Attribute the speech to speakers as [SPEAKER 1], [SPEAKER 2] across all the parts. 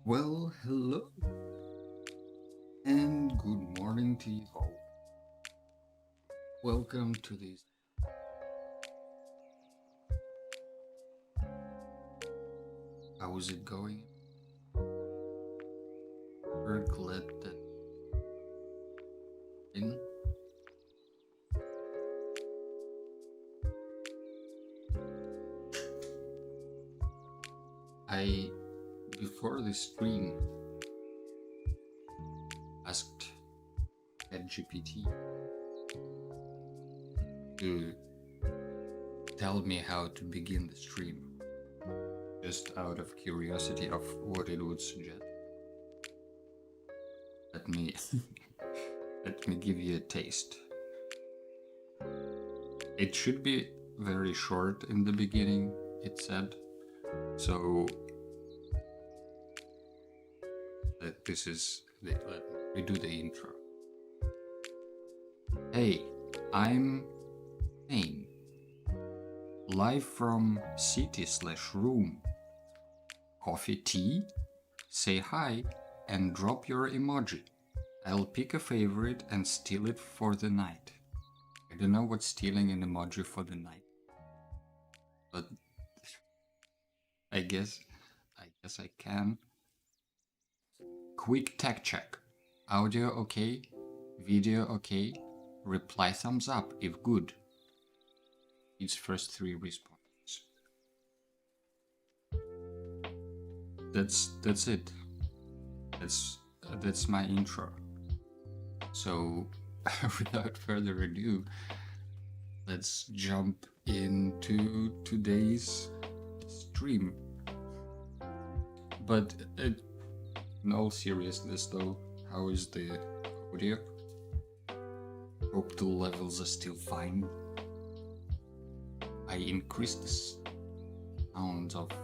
[SPEAKER 1] Well, hello and good morning to you all. Welcome to this. How is it going? We're glad that in. I before the stream asked ChatGPT to tell me how to begin the stream, just out of curiosity of what it would suggest. Let me let me give you a taste. It should be very short in the beginning, it said. So let me do the intro. Hey, I'm Payne, live from city/room. Coffee, tea? Say hi and drop your emoji. I'll pick a favorite and steal it for the night. I don't know what's stealing an emoji for the night, but I guess I can. Quick tech check. Audio okay? Video okay? Reply thumbs up if good. Its first 3 responses. That's it. That's my intro. So without further ado, let's jump into today's stream. But in all seriousness though, how is the audio? Hope the levels are still fine. I increased the sound of the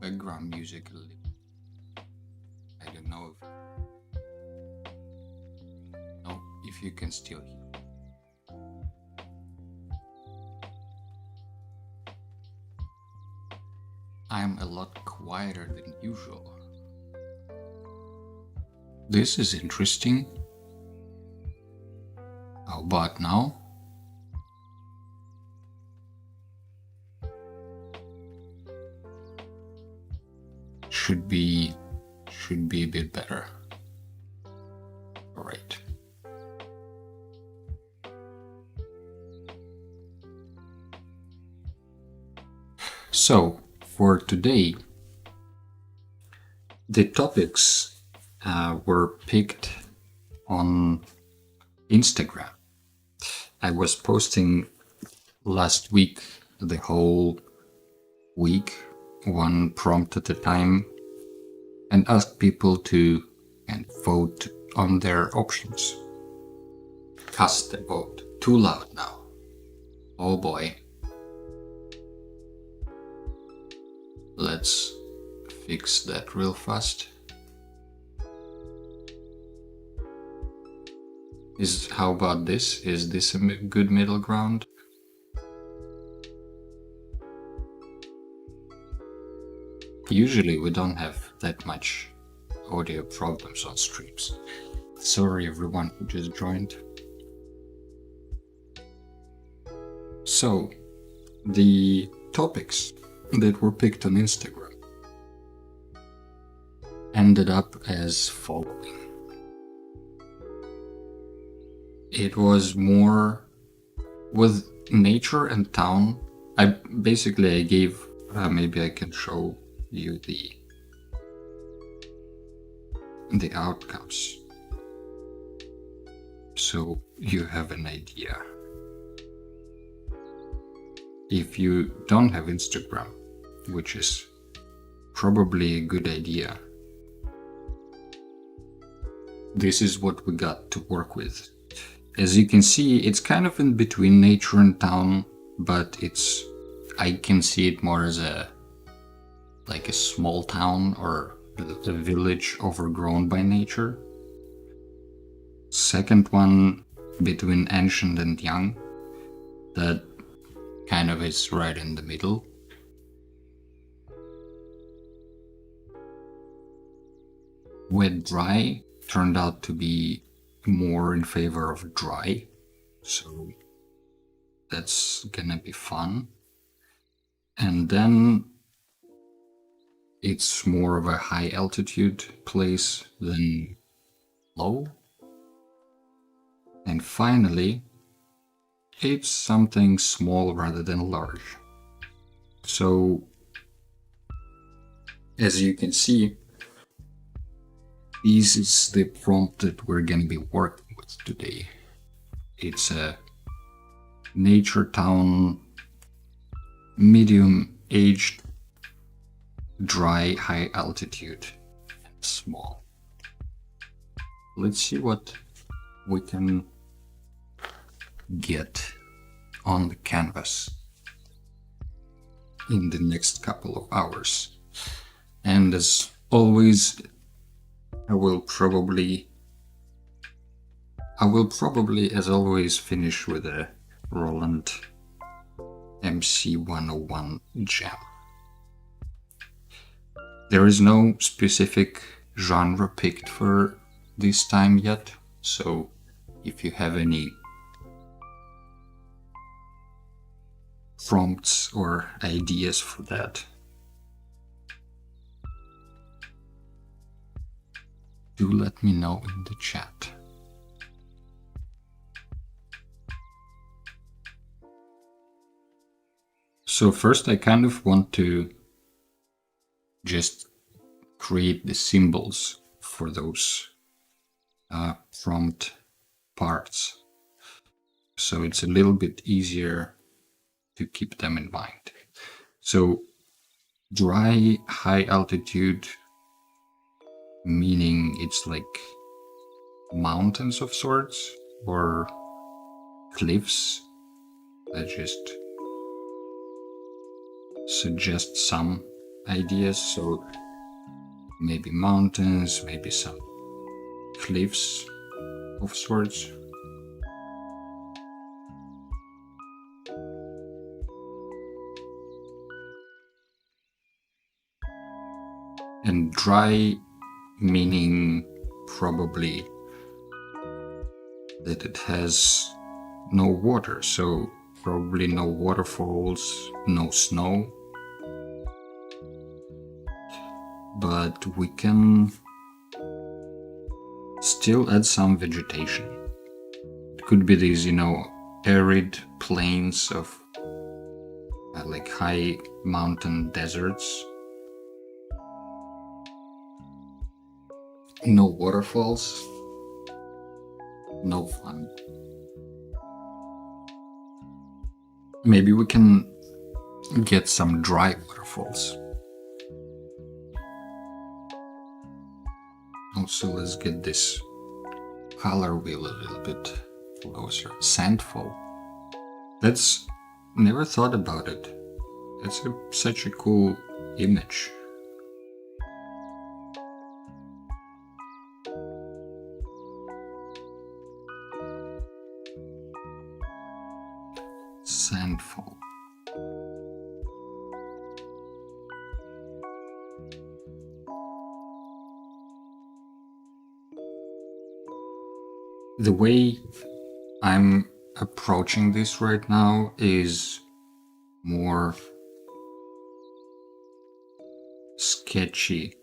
[SPEAKER 1] background music a little. I don't know if you can still hear. I'm a lot quieter than usual. This is interesting. How about now? Should be a bit better. All right. So for today, the topics were picked on Instagram. I was posting last week, the whole week, one prompt at a time, and asked people to vote on their options. Cast the vote. Too loud now. Oh boy. Let's fix that real fast. How about this? Is this a good middle ground? Usually we don't have that much audio problems on streams. Sorry everyone who just joined. So, the topics that were picked on Instagram ended up as following. It was more with nature and town. I gave, maybe I can show you the outcomes so you have an idea. If you don't have Instagram, which is probably a good idea, this is what we got to work with. As you can see, it's kind of in between nature and town, but I can see it more as like a small town or a village overgrown by nature. Second one, between ancient and young, that kind of is right in the middle. wet dry turned out to be more in favor of dry, so that's gonna be fun. And then it's more of a high altitude place than low. And finally, it's something small rather than large. So, as you can see, this is the prompt that we're going to be working with today. It's a nature town, medium-aged, dry, high altitude, and small. Let's see what we can get on the canvas in the next couple of hours. And as always, I will probably as always finish with a Roland MC101 gem. There is no specific genre picked for this time yet, so if you have any prompts or ideas for that, do let me know in the chat. So first I kind of want to just create the symbols for those prompt parts, so it's a little bit easier to keep them in mind. So dry, high altitude, meaning it's like mountains of sorts or cliffs. That just suggest some ideas. So maybe mountains, maybe some cliffs of sorts. And dry meaning probably that it has no water, so probably no waterfalls, no snow. But we can still add some vegetation. It could be these, arid plains of like high mountain deserts. No waterfalls, no fun. Maybe we can get some dry waterfalls. Also, let's get this color wheel a little bit closer. Sandfall. That's never thought about it. It's such a cool image. Sandfall. The way I'm approaching this right now is more sketchy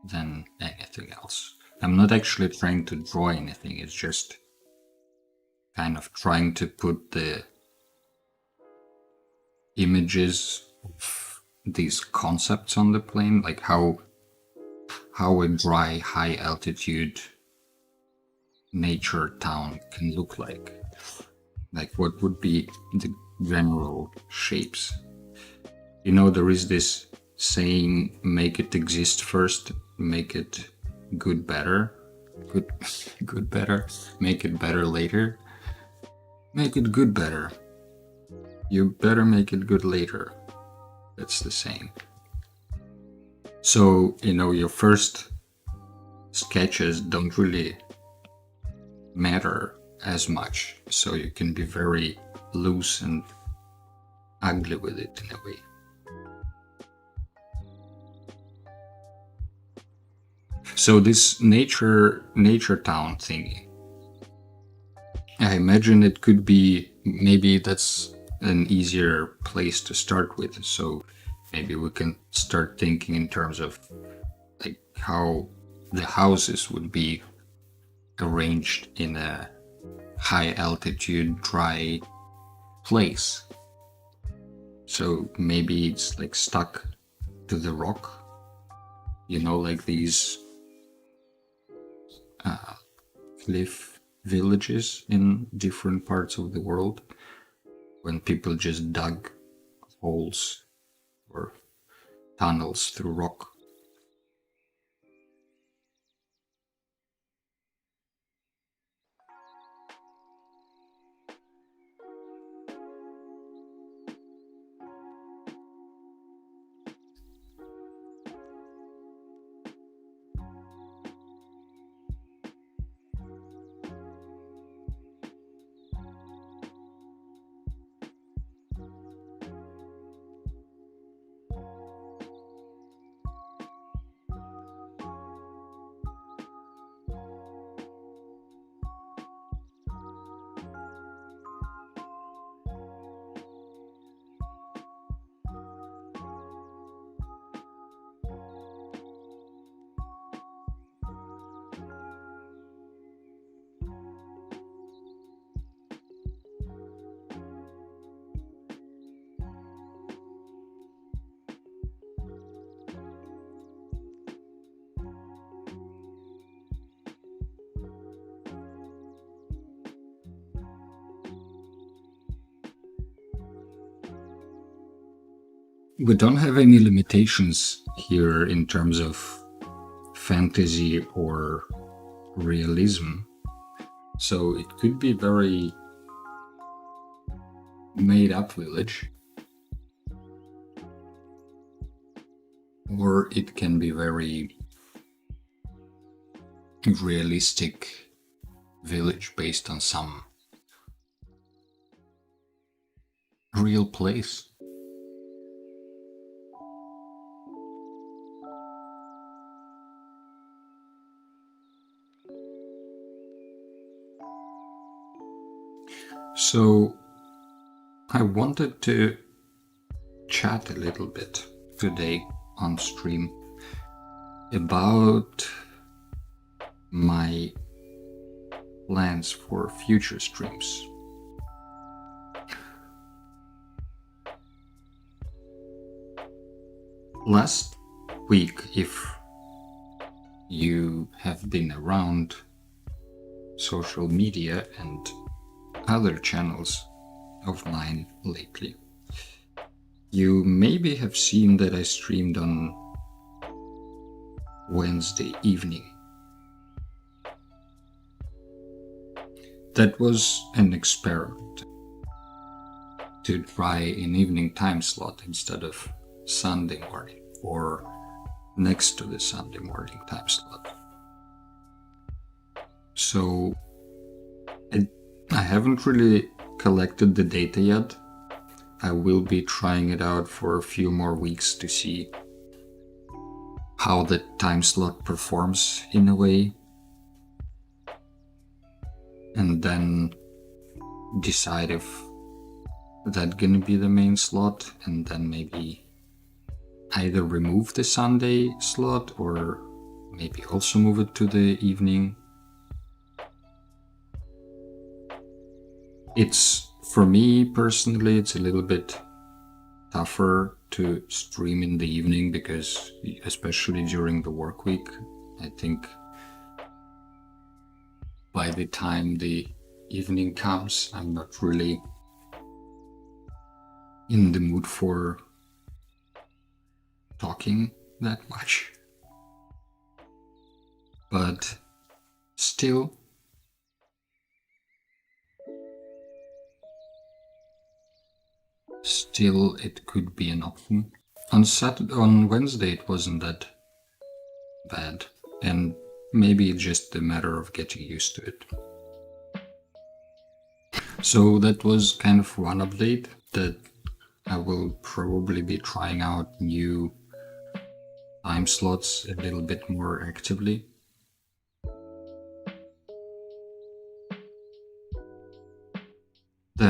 [SPEAKER 1] than anything else. I'm not actually trying to draw anything, it's just kind of trying to put the images of these concepts on the plane, like how a dry, high altitude nature town can look like what would be the general shapes. There is this saying, make it exist first, make it good better, good better, make it better later, make it good better, you better make it good later. That's the saying. So your first sketches don't really matter as much, so you can be very loose and ugly with it in a way. So this nature town thingy, I imagine it could be, maybe that's an easier place to start with. So maybe we can start thinking in terms of like how the houses would be arranged in a high altitude, dry place. So maybe it's like stuck to the rock, you know, like these cliff villages in different parts of the world when people just dug holes or tunnels through rock. We don't have any limitations here in terms of fantasy or realism. So it could be very made up village, or it can be very realistic village based on some real place. So I wanted to chat a little bit today on stream about my plans for future streams. Last week, if you have been around social media and other channels of mine lately, you maybe have seen that I streamed on Wednesday evening. That was an experiment to try an evening time slot instead of Sunday morning or next to the Sunday morning time slot. So I haven't really collected the data yet. I will be trying it out for a few more weeks to see how the time slot performs in a way, and then decide if that's gonna be the main slot, and then maybe either remove the Sunday slot or maybe also move it to the evening. It's, for me personally, it's a little bit tougher to stream in the evening because, especially during the work week, I think by the time the evening comes, I'm not really in the mood for talking that much. But still, it could be an option. On Wednesday it wasn't that bad, and maybe it's just a matter of getting used to it. So that was kind of one update, that I will probably be trying out new time slots a little bit more actively.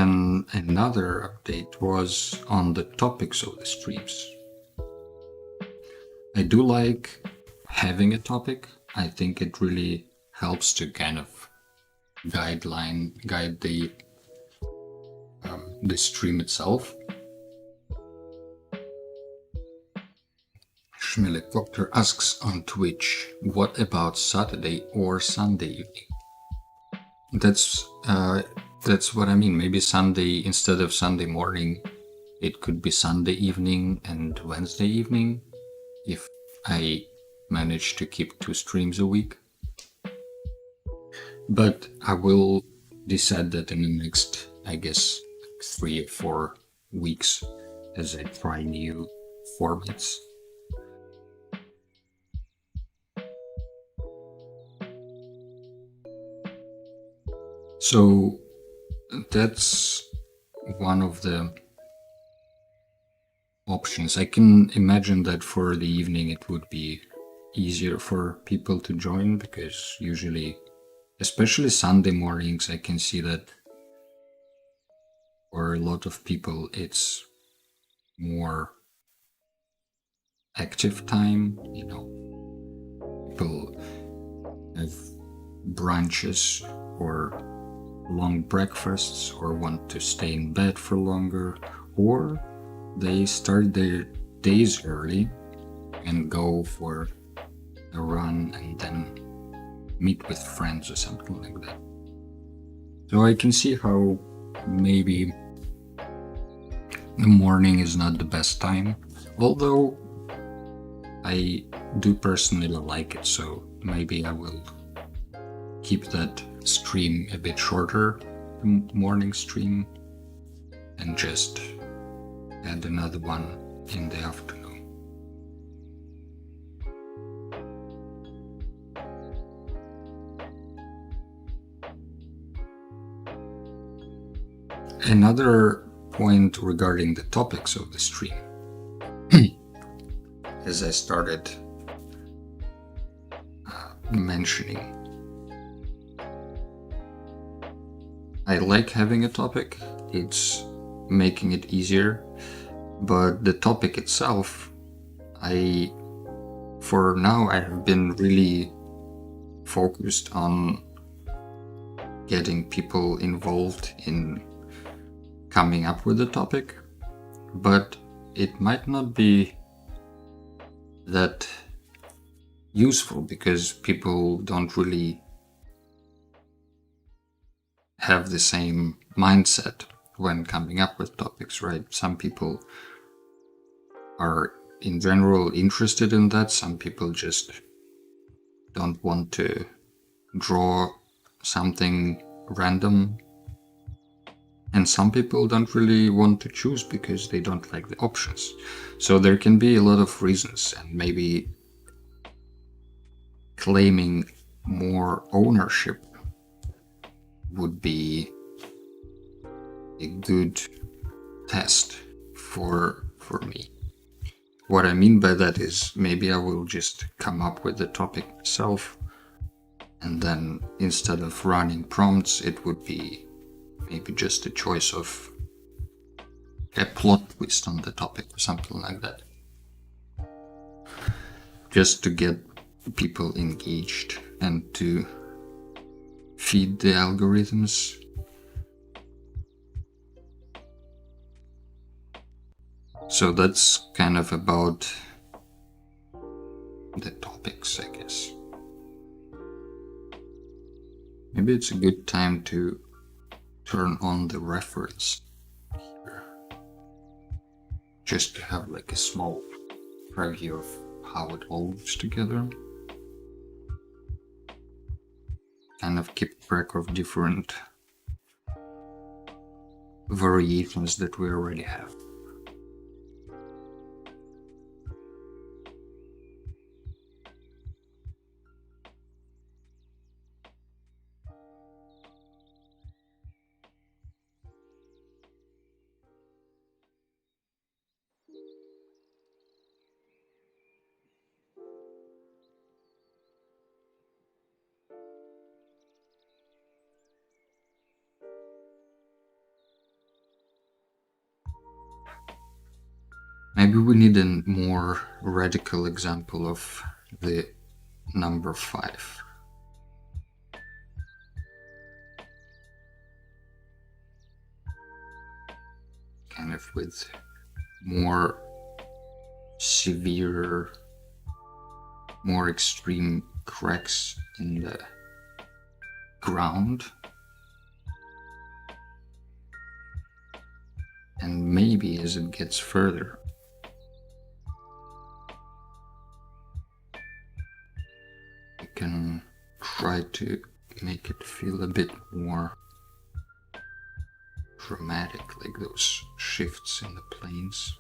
[SPEAKER 1] then another update was on the topics of the streams. I do like having a topic. I think it really helps to kind of guide the stream itself. Schmelikopter asks on Twitch, what about Saturday or Sunday evening? That's what I mean. Maybe Sunday, instead of Sunday morning, it could be Sunday evening and Wednesday evening, if I manage to keep 2 streams a week. But I will decide that in the next, I guess, 3 or 4 weeks as I try new formats. So that's one of the options. I can imagine that for the evening it would be easier for people to join, because usually, especially Sunday mornings, I can see that for a lot of people it's more active time, you know. People have brunches or long breakfasts, or want to stay in bed for longer, or they start their days early and go for a run and then meet with friends or something like that. So I can see how maybe the morning is not the best time, although I do personally like it, so maybe I will keep that stream a bit shorter, the morning stream, and just add another one in the afternoon. Another point regarding the topics of the stream, as I started mentioning, I like having a topic. It's making it easier, but the topic itself, for now I have been really focused on getting people involved in coming up with a topic, but it might not be that useful because people don't really have the same mindset when coming up with topics, right? Some people are in general interested in that. Some people just don't want to draw something random. And some people don't really want to choose because they don't like the options. So there can be a lot of reasons, and maybe claiming more ownership would be a good test for me. What I mean by that is maybe I will just come up with the topic myself, and then instead of running prompts, it would be maybe just a choice of a plot twist on the topic or something like that. Just to get people engaged and to feed the algorithms. So that's kind of about the topics, I guess. Maybe it's a good time to turn on the reference here, just to have like a small preview of how it all looks together. Kind of keep track of different variations that we already have. Maybe we need a more radical example of the number 5. Kind of with more severe, more extreme cracks in the ground. And maybe as it gets further, we can try to make it feel a bit more dramatic, like those shifts in the planes.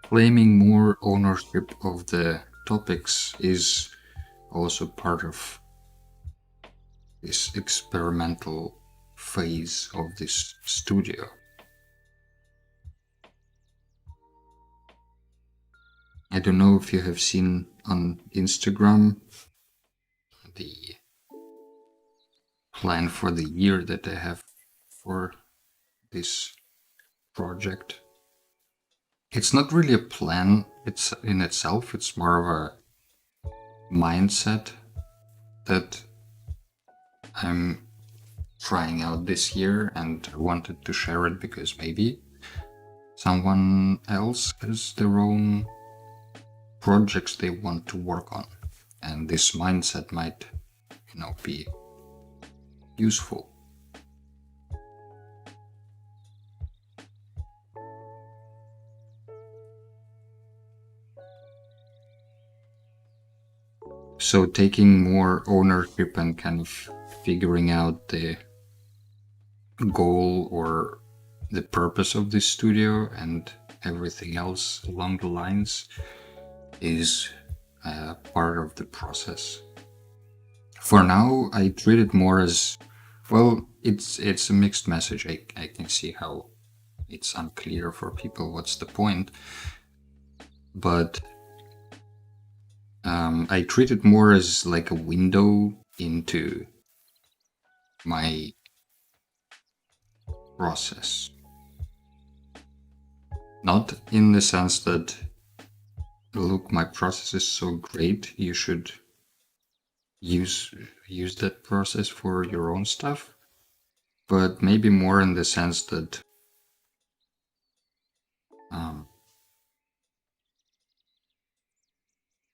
[SPEAKER 1] Claiming more ownership of the topics is also part of this experimental phase of this studio. I don't know if you have seen on Instagram the plan for the year that I have for this project. It's not really a plan in itself, it's more of a mindset that I'm trying out this year, and I wanted to share it because maybe someone else has their own projects they want to work on, and this mindset might, be useful. So taking more ownership and kind of figuring out the goal or the purpose of this studio and everything else along the lines is part of the process. For now, I treat it more as, well, it's a mixed message. I can see how it's unclear for people what's the point, but I treat it more as like a window into my process. Not in the sense that, look, my process is so great, you should use that process for your own stuff, but maybe more in the sense that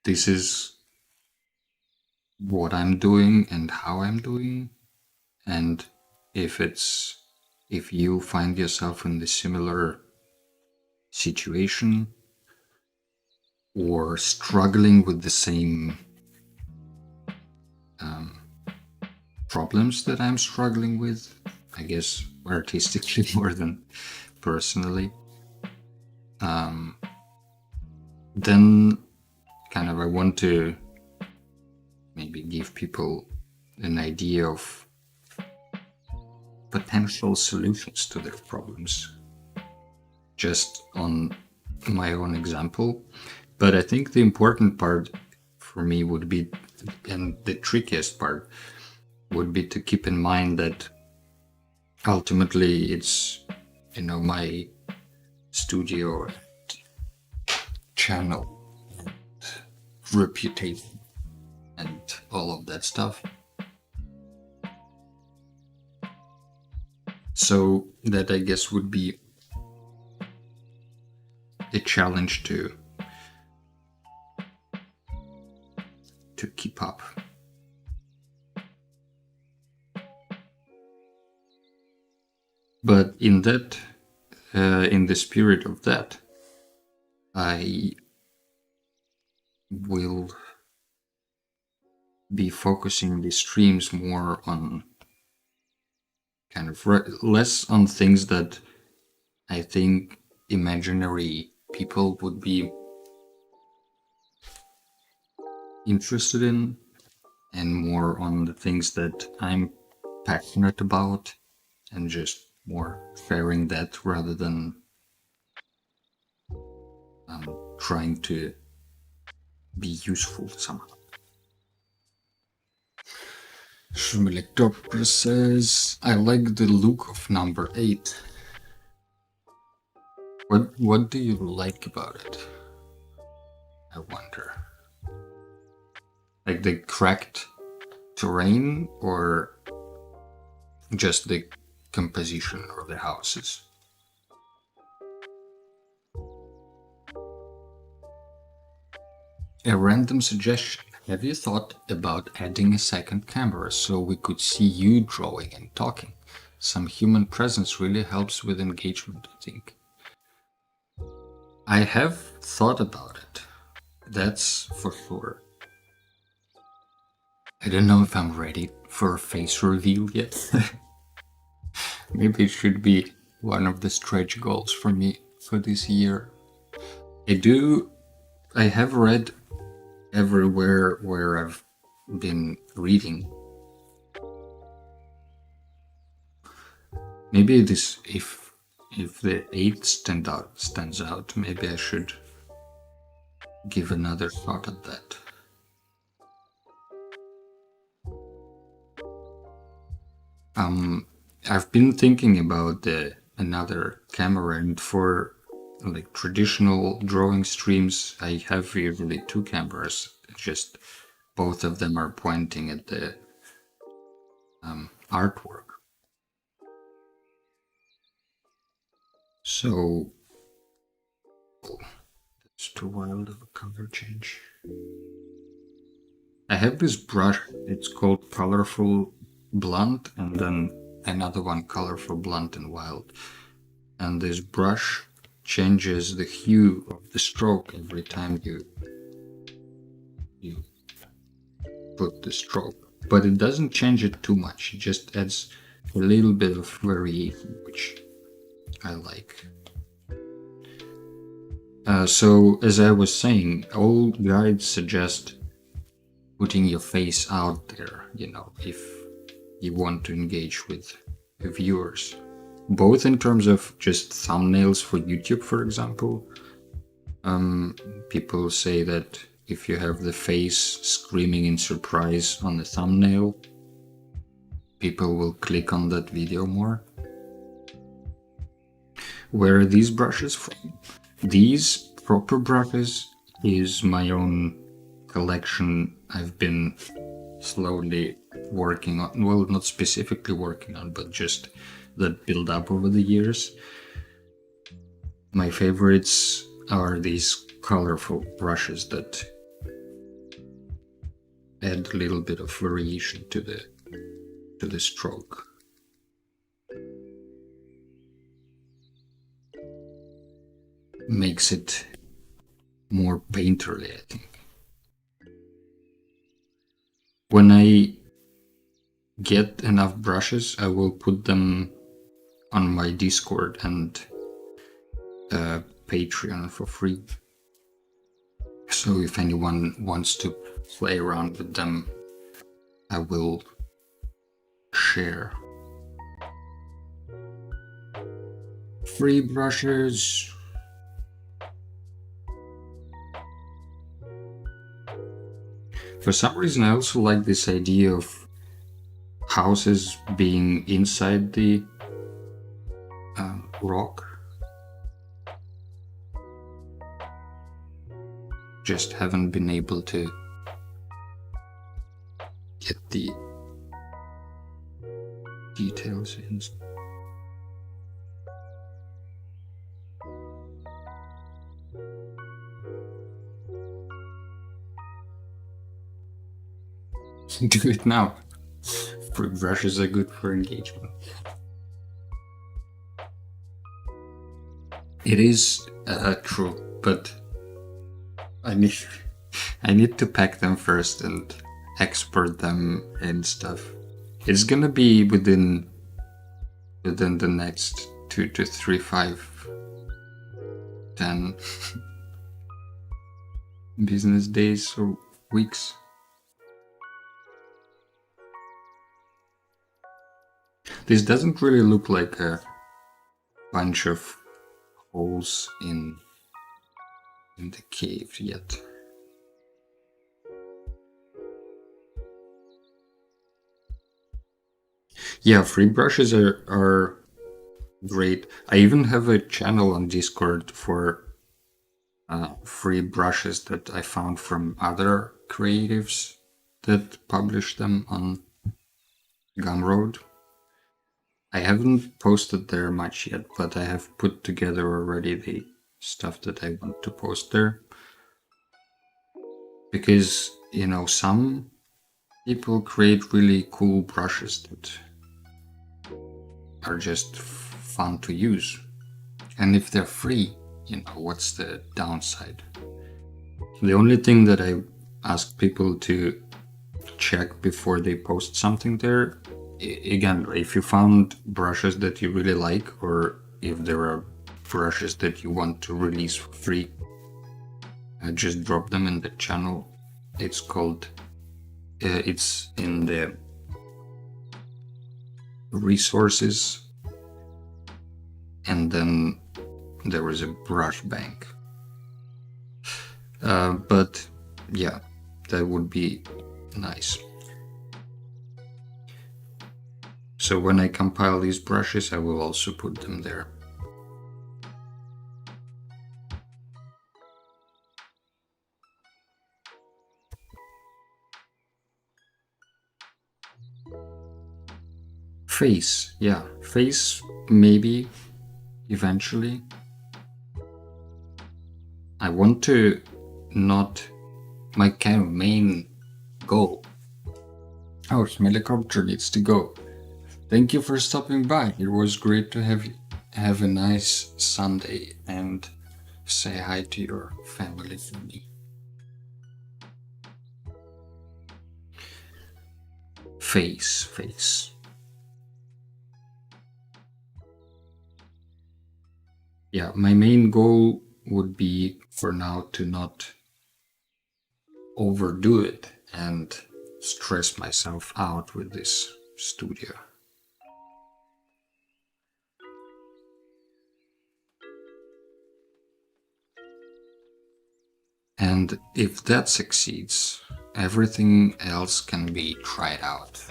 [SPEAKER 1] this is what I'm doing and how I'm doing, and if you find yourself in the similar situation or struggling with the same problems that I'm struggling with, I guess artistically more than personally, then kind of I want to maybe give people an idea of potential solutions to their problems just on my own example. But I think the important part for me would be, and the trickiest part would be, to keep in mind that ultimately it's, my studio and channel and reputation and all of that stuff. So that, I guess, would be a challenge to keep up. But in that, in the spirit of that, I will be focusing the streams more on kind of less on things that I think imaginary people would be interested in, and more on the things that I'm passionate about, and just more sharing that rather than trying to be useful somehow. Schmilectopter says, I like the look of number 8. What do you like about it? I wonder. Like the cracked terrain, or just the composition of the houses? A random suggestion. Have you thought about adding a second camera so we could see you drawing and talking? Some human presence really helps with engagement, I think. I have thought about it. That's for sure. I don't know if I'm ready for a face reveal yet. Maybe it should be one of the stretch goals for me for this year. I have read everywhere where I've been reading. Maybe this, if the 8 stands out, maybe I should give another shot at that. I've been thinking about another camera, and for like traditional drawing streams, I have usually 2 cameras. Just both of them are pointing at the artwork. So that's too wild of a color change. I have this brush. It's called Colorful Blunt, and then another one, Colorful Blunt and Wild. And this brush changes the hue of the stroke every time you put the stroke, but it doesn't change it too much. It just adds a little bit of variation, which I like. So as I was saying, all guides suggest putting your face out there, if you want to engage with the viewers, both in terms of just thumbnails for YouTube, for example. People say that if you have the face screaming in surprise on the thumbnail, people will click on that video more. Where are these brushes from? These proper brushes is my own collection. I've been slowly working on, well, not specifically working on, but just that build up over the years. My favorites are these colorful brushes that add a little bit of variation to the stroke. Makes it more painterly, I think. When I get enough brushes, I will put them on my Discord and Patreon for free. So if anyone wants to play around with them, I will share. Free brushes. For some reason, I also like this idea of houses being inside the rock. Just haven't been able to get the details in. Do it now. Free brushes are good for engagement. It is true, but I need to pack them first and export them and stuff. It's gonna be within the next 2 to 5 10 business days or weeks. This doesn't really look like a bunch of holes in the cave yet. Yeah, free brushes are great. I even have a channel on Discord for free brushes that I found from other creatives that publish them on Gumroad. I haven't posted there much yet, but I have put together already the stuff that I want to post there. Because, you know, some people create really cool brushes that are just fun to use. And if they're free, you know, what's the downside? The only thing that I ask people to check before they post something there, again, if you found brushes that you really like, or if there are brushes that you want to release for free, just drop them in the channel. It's called, it's in the resources, and then there is a brush bank. But yeah, that would be nice. So when I compile these brushes, I will also put them there. Face, yeah, face maybe eventually. I want to not, my kind of main goal. Oh, helicopter needs to go. Thank you for stopping by. It was great to have a nice Sunday and say hi to your family for me. Face. Yeah, my main goal would be for now to not overdo it and stress myself out with this studio. And if that succeeds, everything else can be tried out.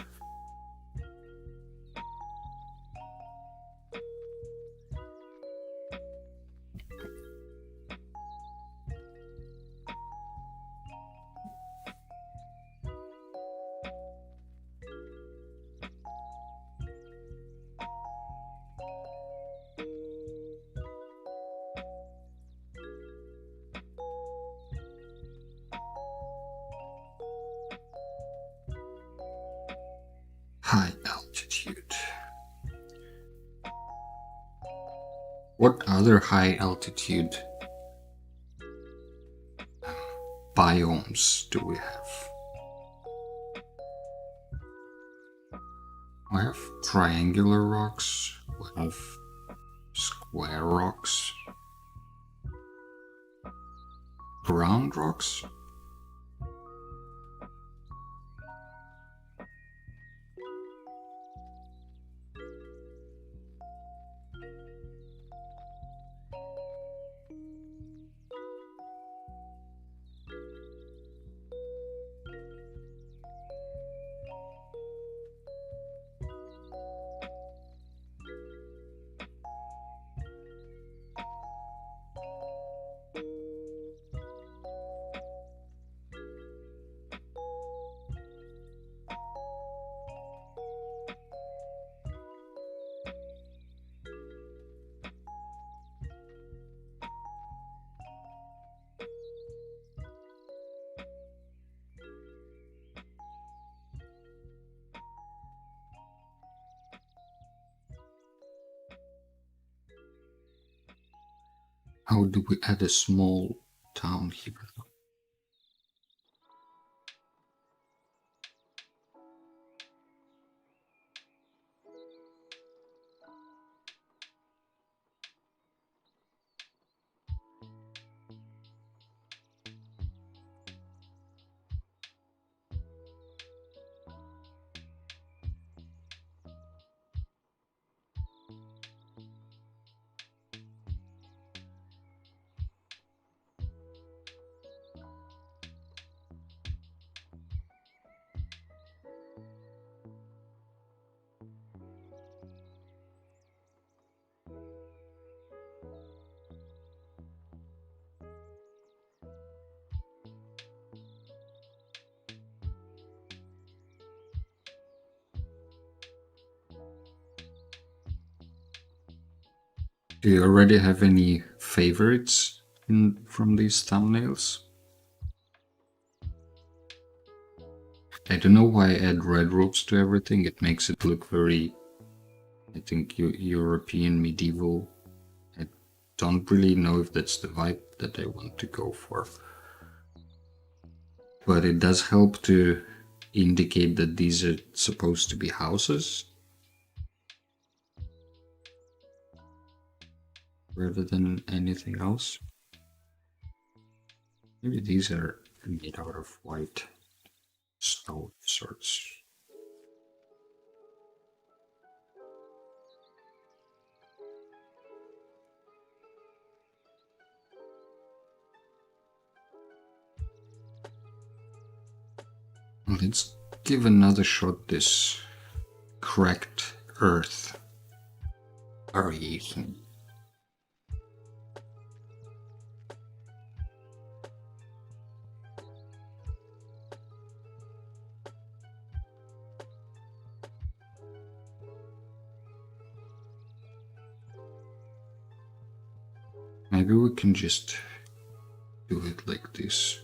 [SPEAKER 1] High altitude. What other high altitude biomes do we have? We have triangular rocks, we have square rocks, round rocks. How do we add a small town here? Do you already have any favorites from these thumbnails? I don't know why I add red ropes to everything. It makes it look very, I think, European medieval. I don't really know if that's the vibe that I want to go for. But it does help to indicate that these are supposed to be houses rather than anything else. Maybe these are made out of white stone sorts. Let's give another shot this cracked earth variation. Maybe we can just do it like this.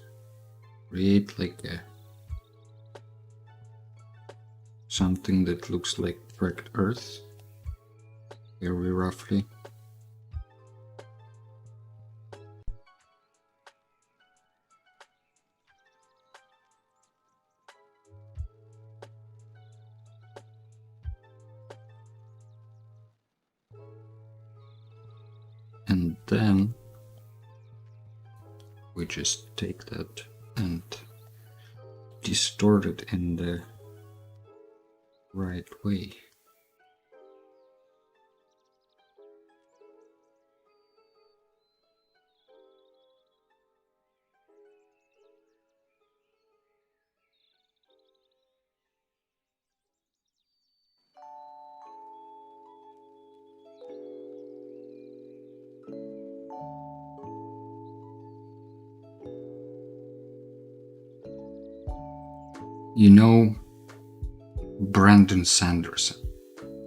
[SPEAKER 1] Create like a something that looks like cracked earth, very roughly. And then we just take that and distort it in the right way. You know Brandon Sanderson.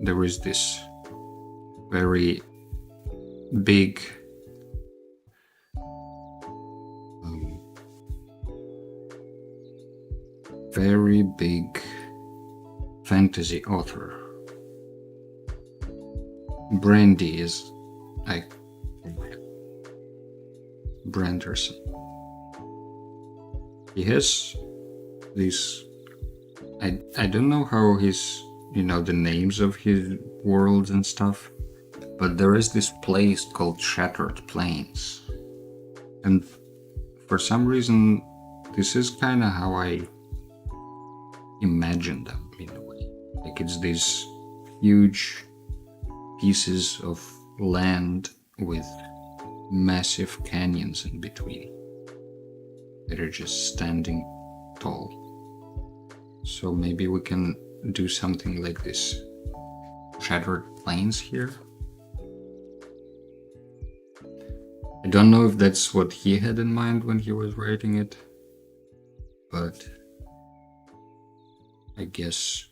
[SPEAKER 1] There is this very big fantasy author. Brandy is like Branderson. He has these, I don't know how his, the names of his worlds and stuff, but there is this place called Shattered Plains. And for some reason, this is kind of how I imagine them in a way. Like it's these huge pieces of land with massive canyons in between that are just standing tall. So maybe we can do something like this. Shattered Plains here. I don't know if that's what he had in mind when he was writing it, but I guess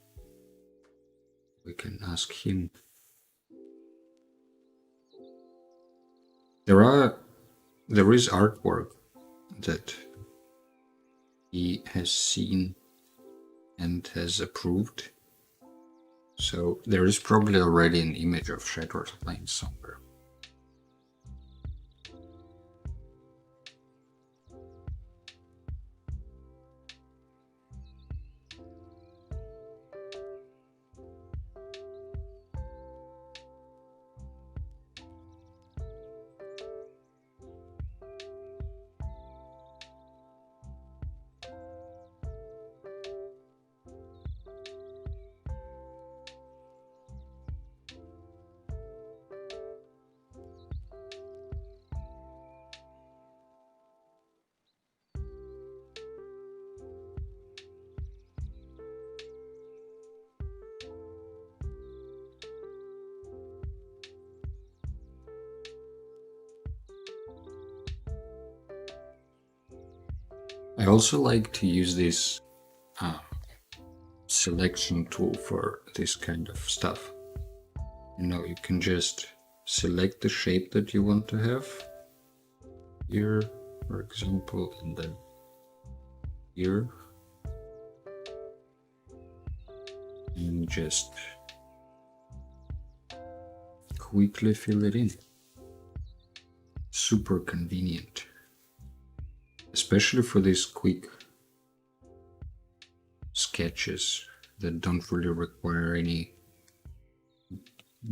[SPEAKER 1] we can ask him. There is artwork that he has seen and has approved, so there is probably already an image of Shattered Plains somewhere. I also like to use this selection tool for this kind of stuff. You can just select the shape that you want to have. Here, for example, and then here. And just quickly fill it in. Super convenient, especially for these quick sketches that don't really require any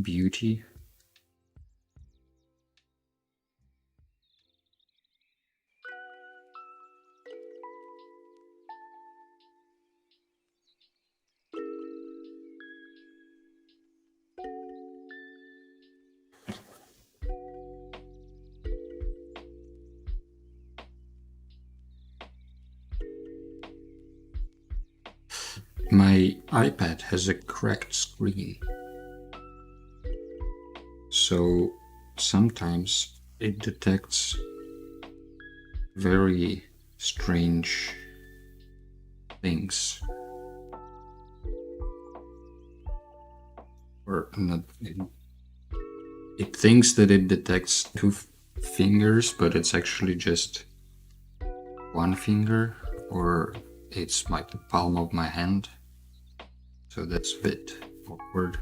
[SPEAKER 1] beauty. My iPad has a cracked screen, so sometimes it detects very strange things. Or not, it thinks that it detects two fingers, but it's actually just one finger, or it's like the palm of my hand. So that's a bit awkward.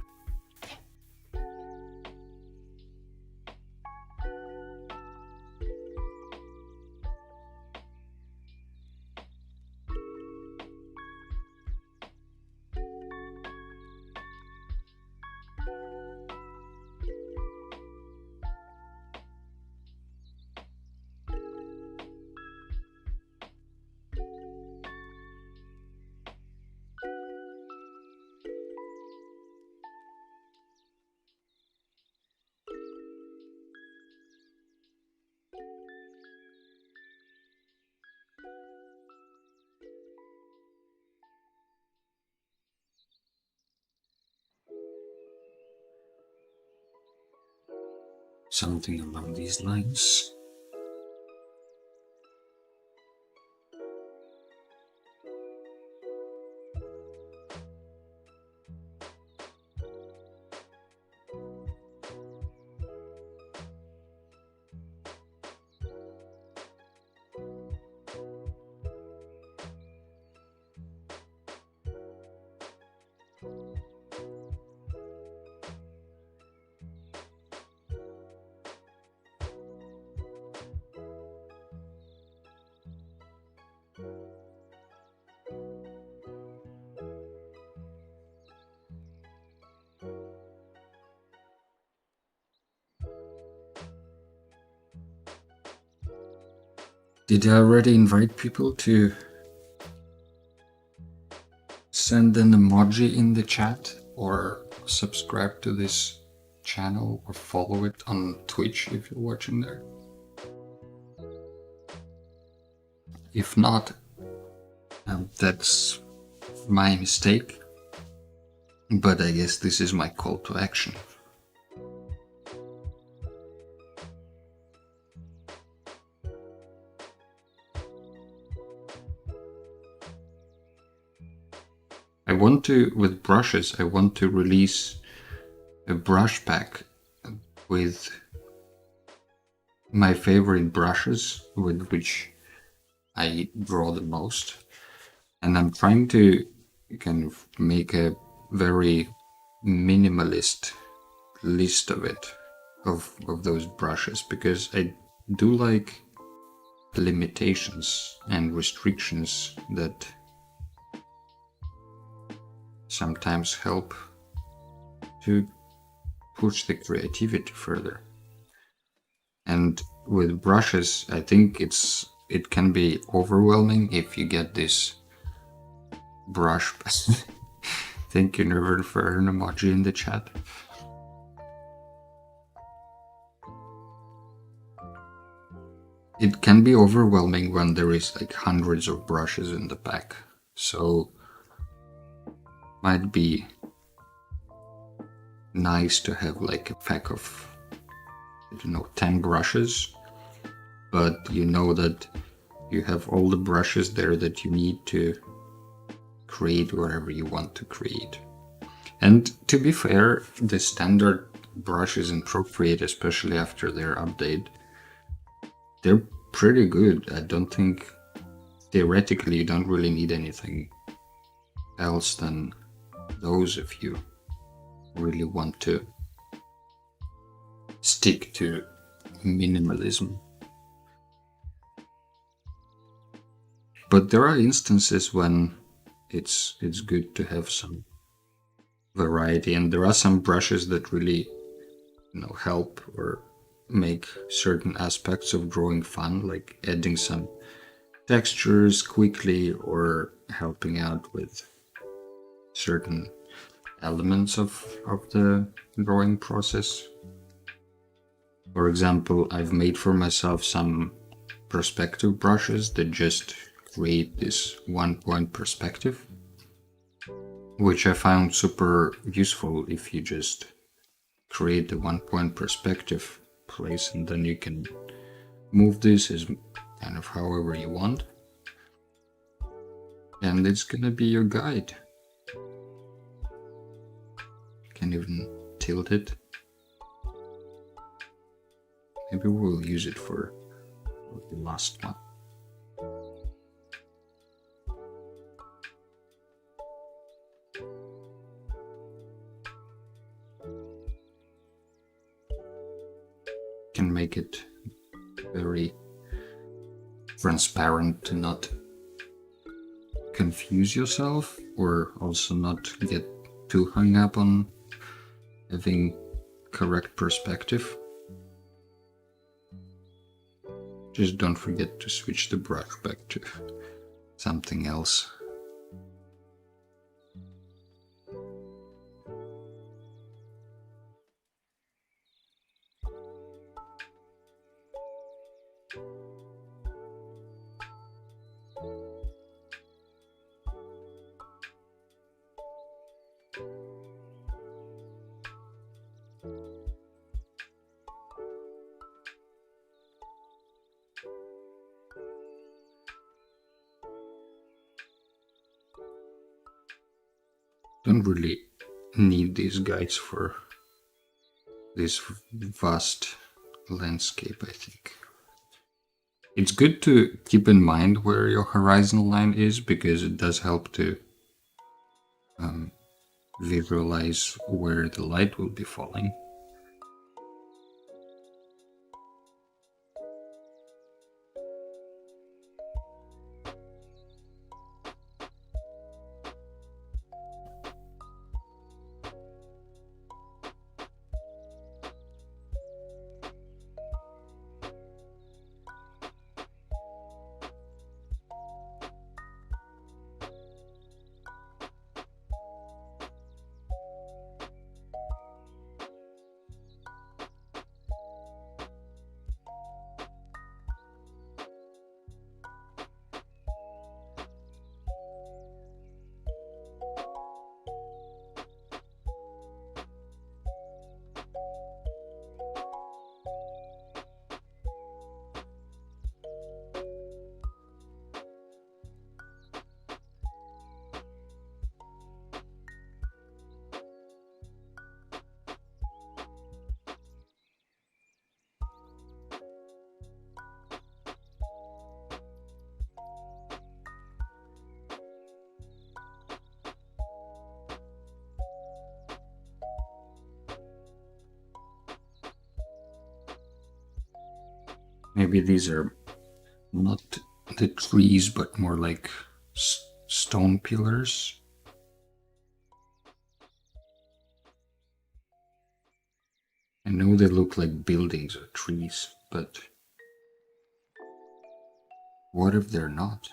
[SPEAKER 1] Something along these lines. Did I already invite people to send an emoji in the chat or subscribe to this channel or follow it on Twitch if you're watching there? If not, that's my mistake, but I guess this is my call to action. With brushes, I want to release a brush pack with my favorite brushes with which I draw the most. And I'm trying to kind of make a very minimalist list of it, of those brushes, because I do like limitations and restrictions that sometimes help to push the creativity further. And with brushes, I think it can be overwhelming if you get this brush. Thank you, Nervin, for an emoji in the chat. It can be overwhelming when there is like hundreds of brushes in the pack. So might be nice to have like a pack of, I don't know, 10 brushes, but you know that you have all the brushes there that you need to create whatever you want to create. And to be fair, the standard brushes in Procreate, especially after their update. They're pretty good. I don't think, theoretically, you don't really need anything else than those if you really want to stick to minimalism. But there are instances when it's good to have some variety, and there are some brushes that really, help or make certain aspects of drawing fun, like adding some textures quickly or helping out with certain elements of the drawing process. For example, I've made for myself some perspective brushes that just create this one-point perspective, which I found super useful if you just create the one-point perspective place, and then you can move this as kind of however you want. And it's gonna be your guide. You can even tilt it. Maybe we'll use it for the last one. Can make it very transparent to not confuse yourself, or also not get too hung up on having correct perspective. Just don't forget to switch the brush back to something else. Don't really need these guides for this vast landscape, I think. It's good to keep in mind where your horizon line is, because it does help to visualize where the light will be falling. Maybe these are not the trees, but more like stone pillars. I know they look like buildings or trees, but what if they're not?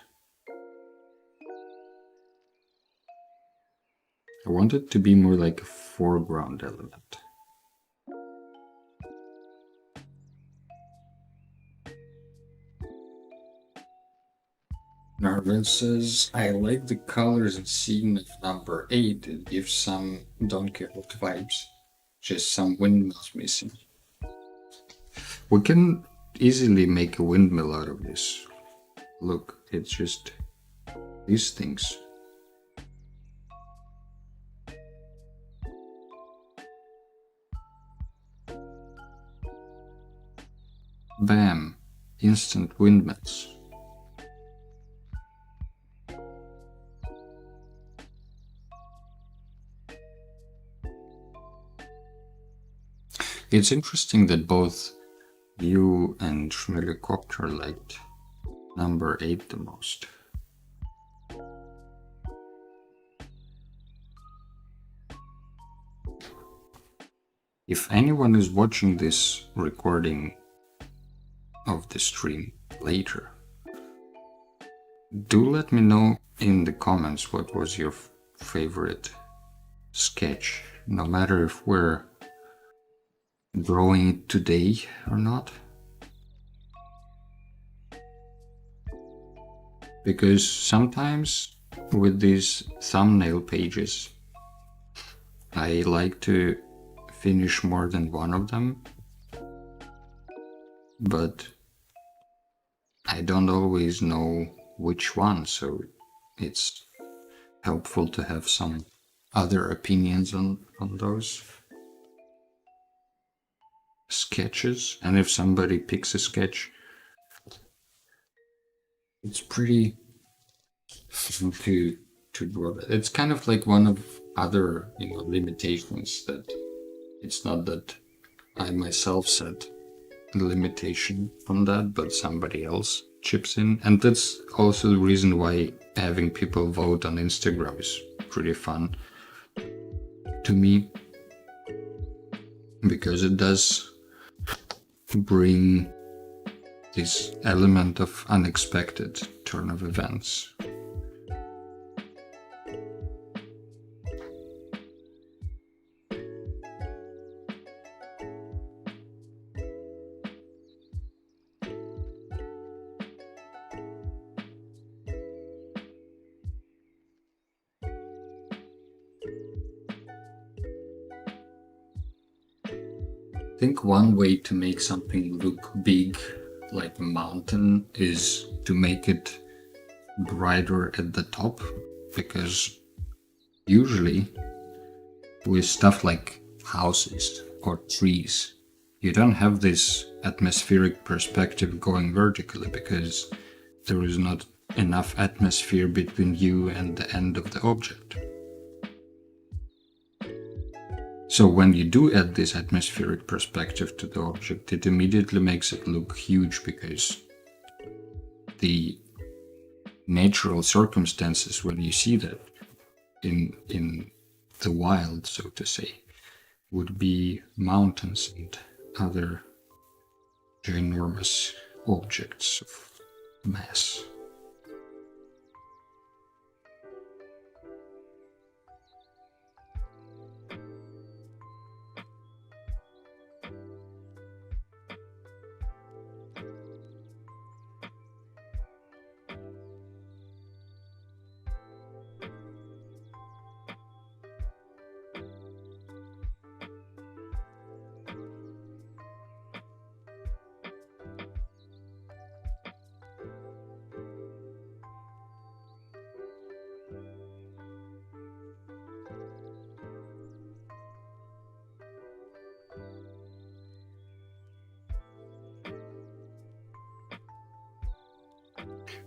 [SPEAKER 1] I want it to be more like a foreground element. Narvin says, I like the colors and scene of number 8. It gives some Don Quixote vibes. Just some windmills missing. We can easily make a windmill out of this. Look, it's just these things. Bam! Instant windmills. It's interesting that both you and Schmelikopter liked number 8 the most. If anyone is watching this recording of the stream later, do let me know in the comments what was your favorite sketch, no matter if we're drawing it today or not. Because sometimes with these thumbnail pages, I like to finish more than one of them, but I don't always know which one, so it's helpful to have some other opinions on those sketches. And if somebody picks a sketch, it's pretty fun to draw that. It's kind of like one of other limitations, that it's not that I myself set the limitation on that, but somebody else chips in. And that's also the reason why having people vote on Instagram is pretty fun to me, because it does bring this element of unexpected turn of events. I think one way to make something look big, like a mountain, is to make it brighter at the top, because usually with stuff like houses or trees, you don't have this atmospheric perspective going vertically, because there is not enough atmosphere between you and the end of the object. So when you do add this atmospheric perspective to the object, it immediately makes it look huge, because the natural circumstances when you see that in the wild, so to say, would be mountains and other ginormous objects of mass.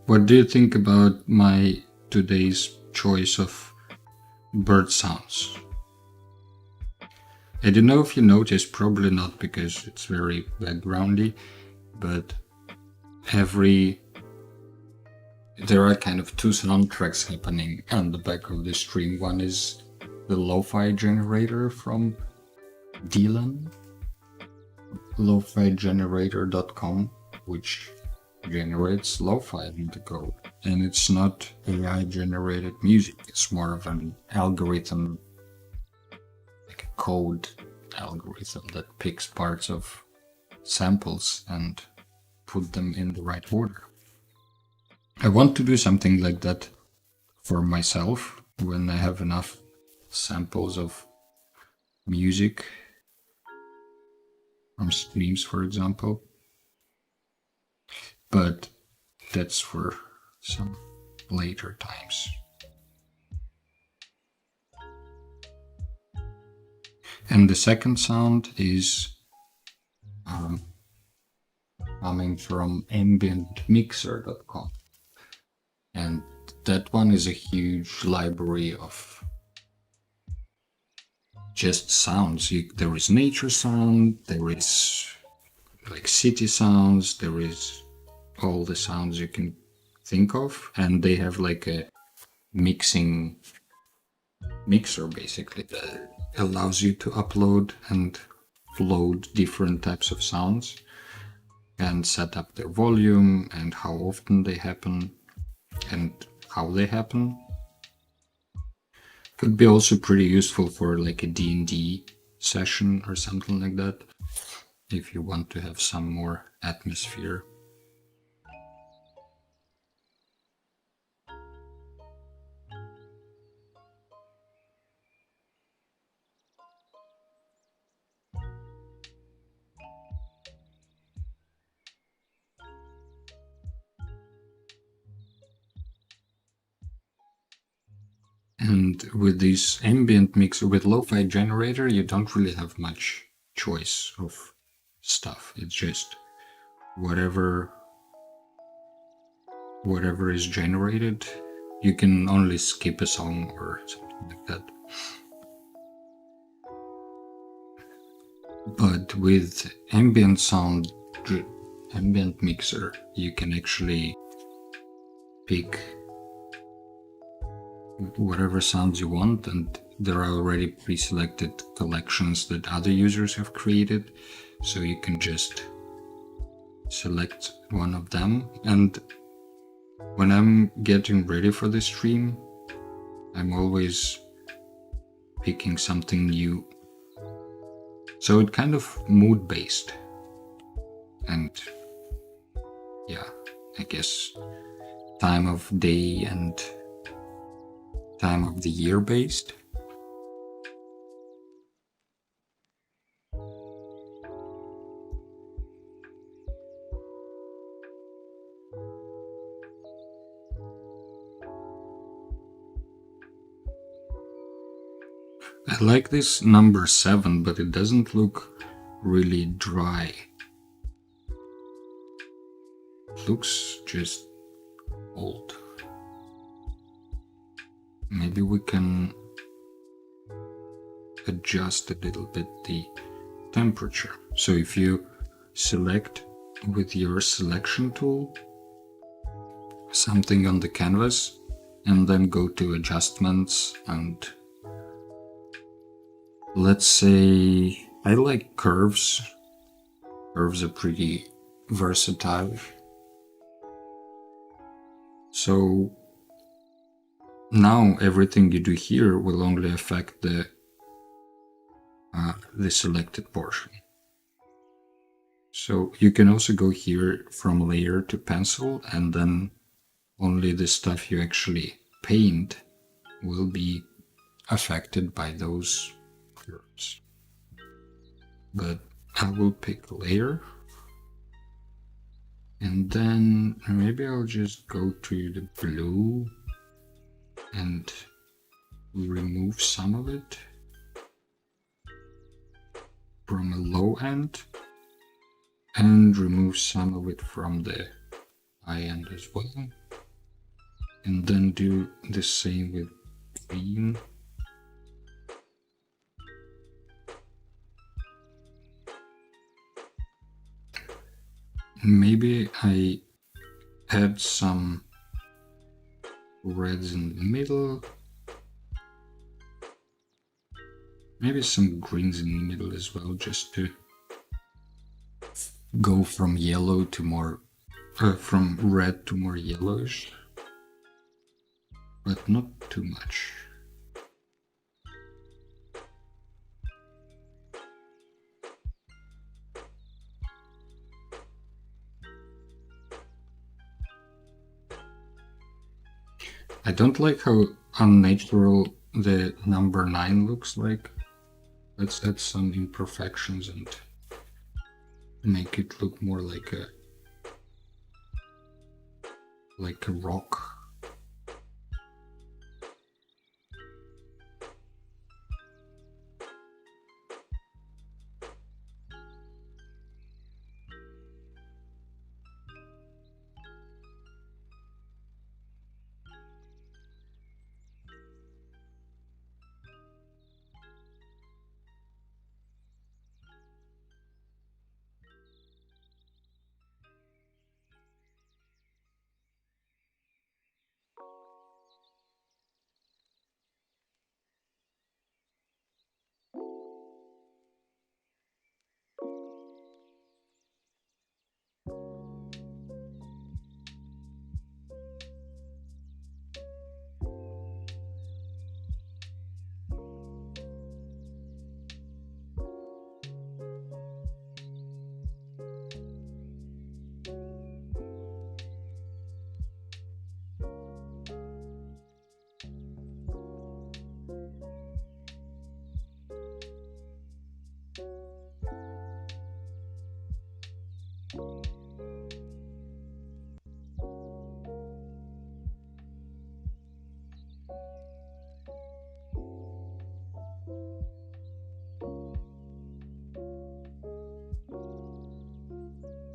[SPEAKER 1] What do you think about my today's choice of bird sounds? I don't know if you noticed, probably not, because it's very backgroundy, but there are kind of two soundtracks happening on the back of the stream. One is the lo-fi generator from Dylan, lofigenerator.com, which generates lo-fi in the code. And it's not AI generated music, it's more of an algorithm, like a code algorithm that picks parts of samples and put them in the right order. I want to do something like that for myself when I have enough samples of music from streams, for example. But that's for some later times. And the second sound is coming from n.060.com. And that one is a huge library of just sounds. There is nature sound, there is like city sounds, there is all the sounds you can think of, and they have like a mixer basically that allows you to upload and load different types of sounds and set up their volume and how often they happen and how they happen. Could be also pretty useful for like a D&D session or something like that, if you want to have some more atmosphere. And with this ambient mixer, with lo-fi generator, you don't really have much choice of stuff. It's just whatever is generated. You can only skip a song or something like that. But with ambient mixer, you can actually pick whatever sounds you want, and there are already pre-selected collections that other users have created, so you can just select one of them. And when I'm getting ready for the stream, I'm always picking something new, so it's kind of mood based, and yeah, I guess time of day and time of the year based. I like this number 7, but it doesn't look really dry. It looks just old. Maybe we can adjust a little bit the temperature. So if you select with your selection tool something on the canvas and then go to adjustments, and let's say I like curves. Curves are pretty versatile. So now everything you do here will only affect the selected portion. So you can also go here from layer to pencil, and then only the stuff you actually paint will be affected by those curves. But I will pick layer, and then maybe I'll just go to the blue and remove some of it from a low end and remove some of it from the high end as well, and then do the same with green. Maybe I add some reds in the middle, maybe some greens in the middle as well, just to go from yellow to more from red to more yellowish, but not too much. I don't like how unnatural the number 9 looks like. Let's add some imperfections and make it look more like a rock.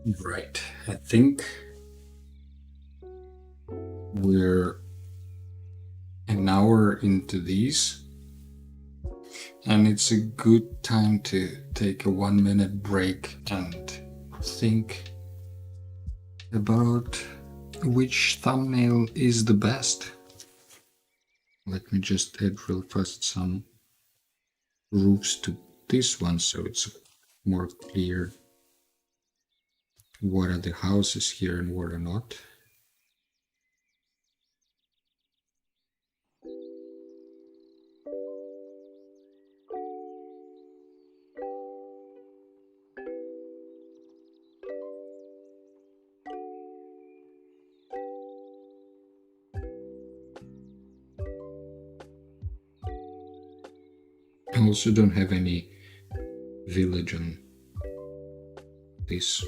[SPEAKER 1] Right, I think we're an hour into these, and it's a good time to take a 1-minute break and think about which thumbnail is the best. Let me just add real fast some roofs to this one so it's more clear what are the houses here and what are not. I also don't have any village on this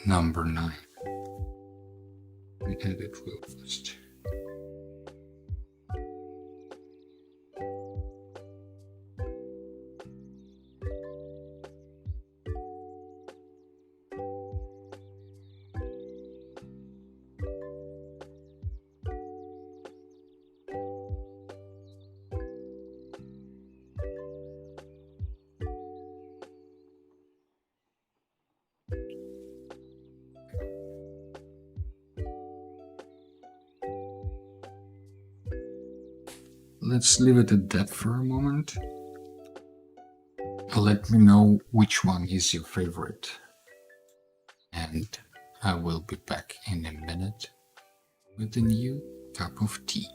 [SPEAKER 1] number 9. We add it real fast. Let's leave it at that for a moment. Let me know which one is your favorite. And I will be back in a minute with a new cup of tea.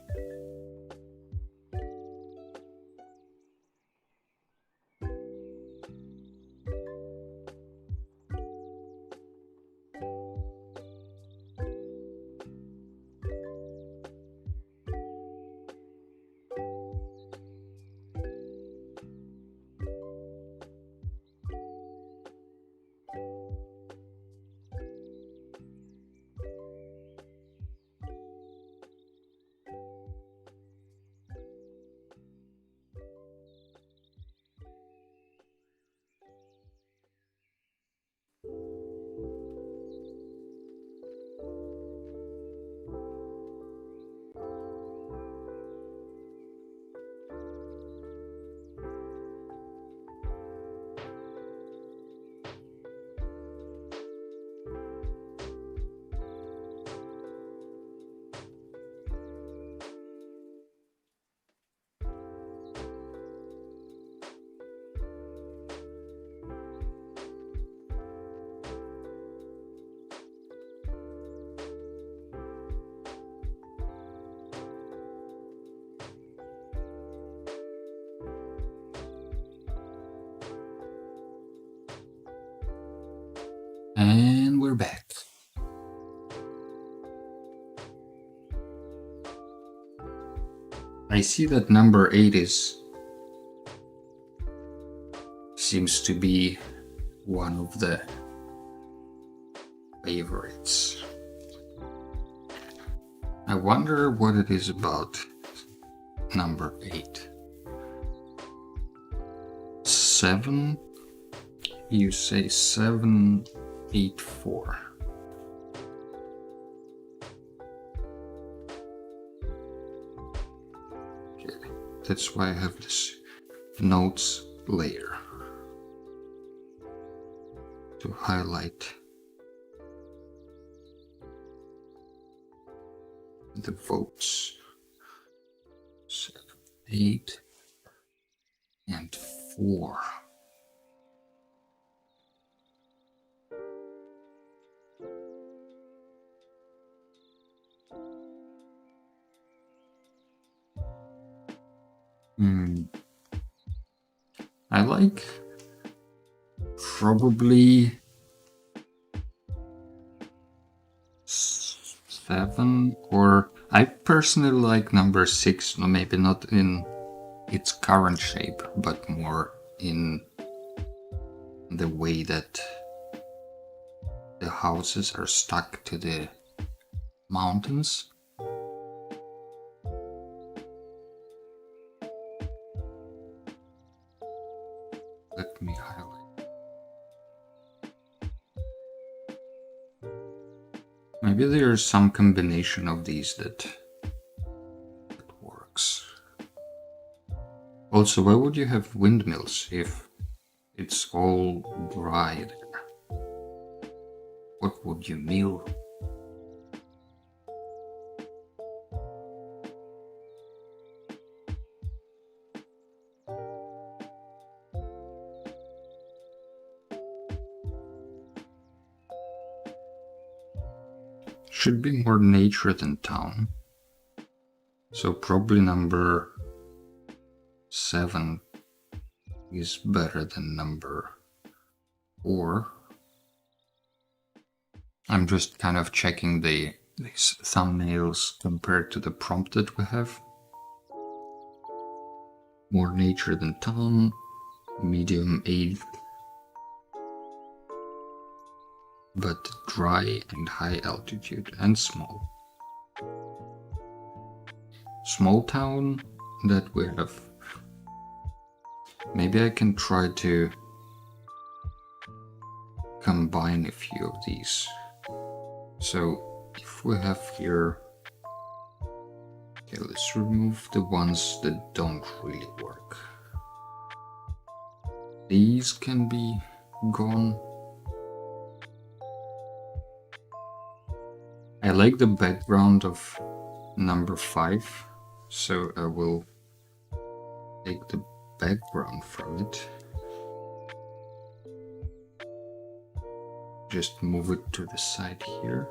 [SPEAKER 1] And we're back. I see that number 8 seems to be one of the favorites. I wonder what it is about number 8. 7, you say 784. Okay, that's why I have this notes layer to highlight the votes. 7, 8, and 4. I like probably 7, or I personally like number 6, maybe not in its current shape, but more in the way that the houses are stuck to the mountains. Let me highlight. Maybe there's some combination of these that works. Also, why would you have windmills if it's all dry there? What would you mill? Should be more nature than town. So probably number 7 is better than number 4. I'm just kind of checking these thumbnails compared to the prompt that we have. More nature than town, medium 8, but dry and high altitude and small. Small town that we have. Maybe I can try to combine a few of these. So if we have here, okay, let's remove the ones that don't really work. These can be gone. I like the background of number 5, so I will take the background from it. Just move it to the side here.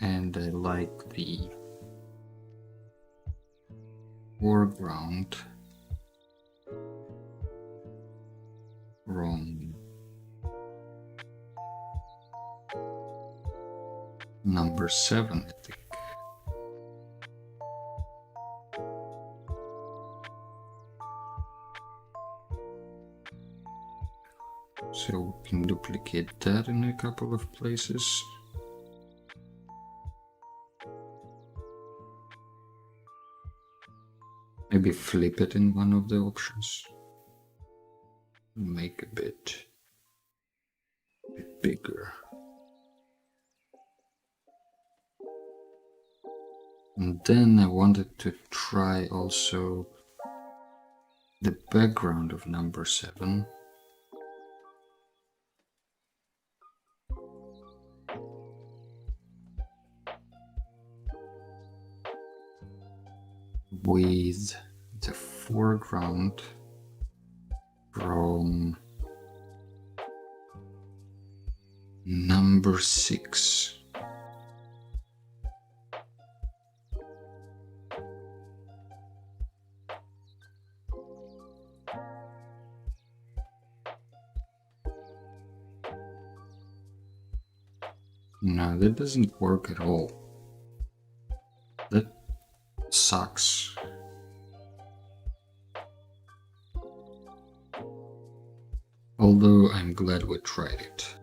[SPEAKER 1] And I like the foreground from number 7, I think. So we can duplicate that in a couple of places. Maybe flip it in one of the options. Make a bit bigger. And then I wanted to try also the background of number 7. With the foreground from number 6. No, that doesn't work at all. That sucks. Although I'm glad we tried it.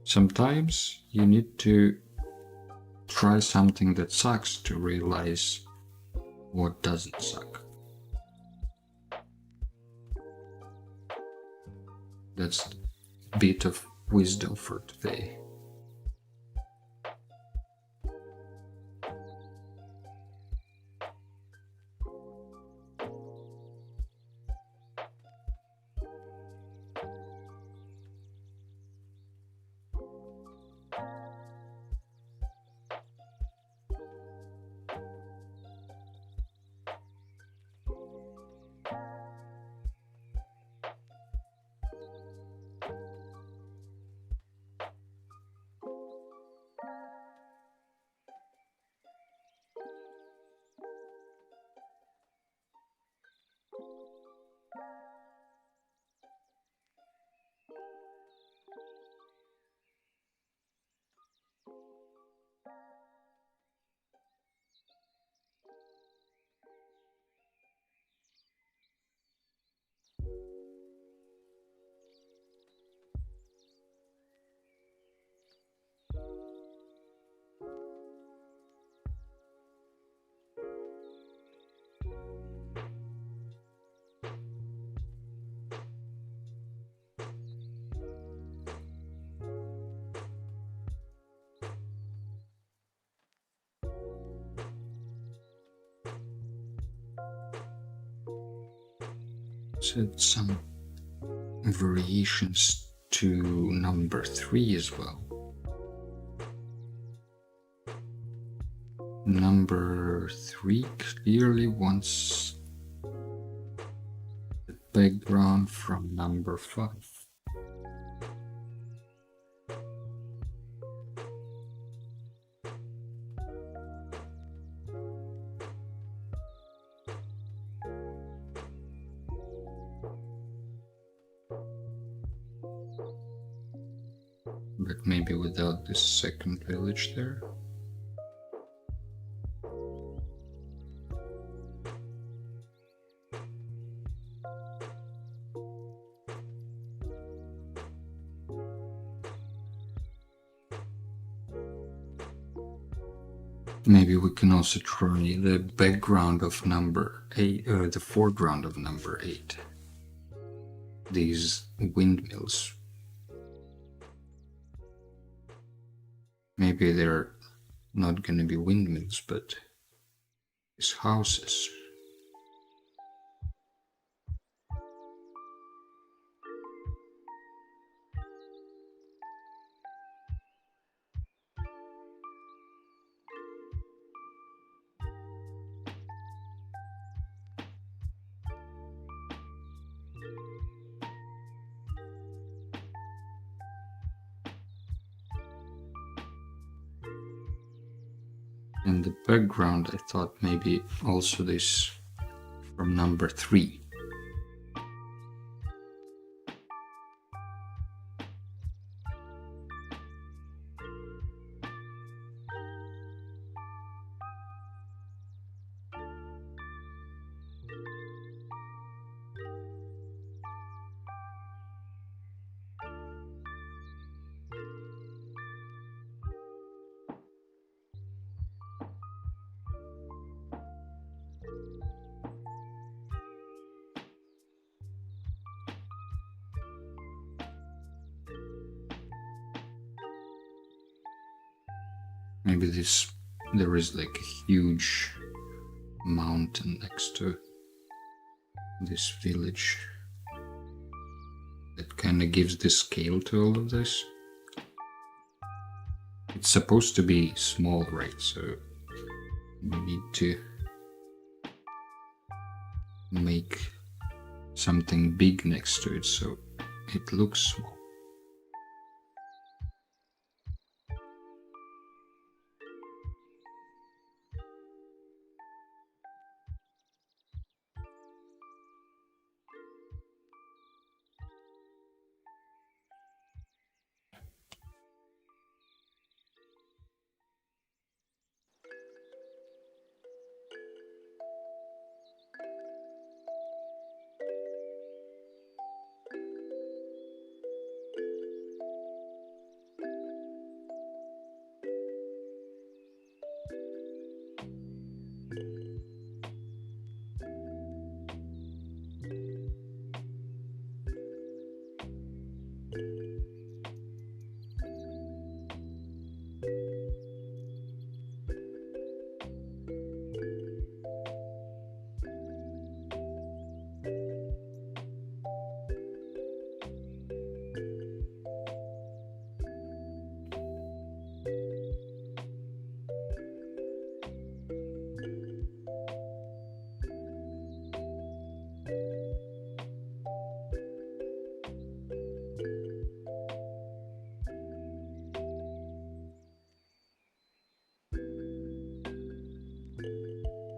[SPEAKER 1] Sometimes you need to try something that sucks to realize what doesn't suck. That's a bit of wisdom for today. Set some variations to number 3 as well. Number 3 clearly wants the background from number 5. But maybe without this second village there. Maybe we can also try the background of number 8, the foreground of number 8. These windmills. Maybe they're not going to be windmills, but these houses. And the background, I thought maybe also this from number 3. Maybe there is like a huge mountain next to this village that kind of gives the scale to all of this. It's supposed to be small, right? So we need to make something big next to it so it looks small.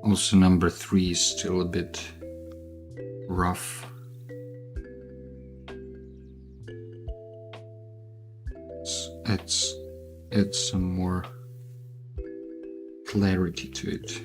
[SPEAKER 1] Also, number 3 is still a bit rough. Let's add some more clarity to it.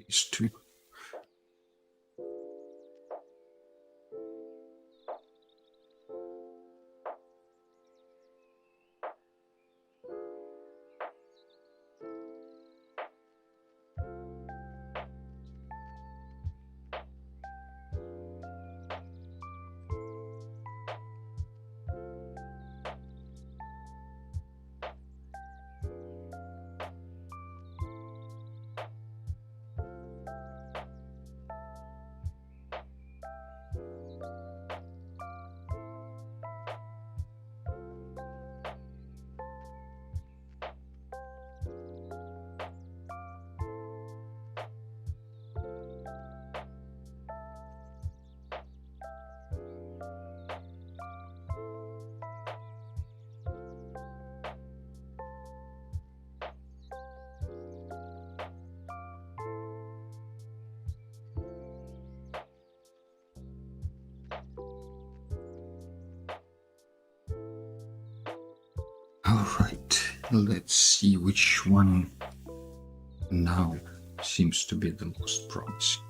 [SPEAKER 1] these two. Alright, let's see which one now seems to be the most promising.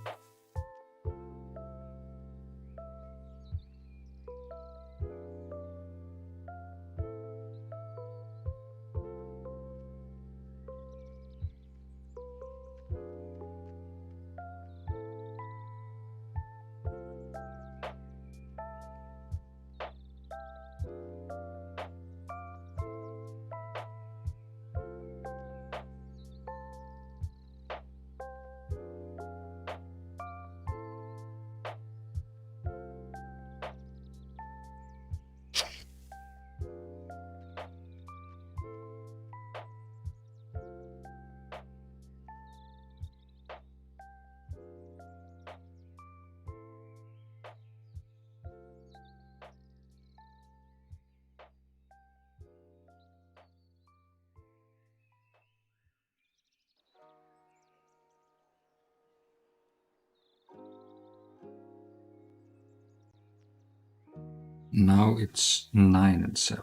[SPEAKER 1] Now it's 9 and 7.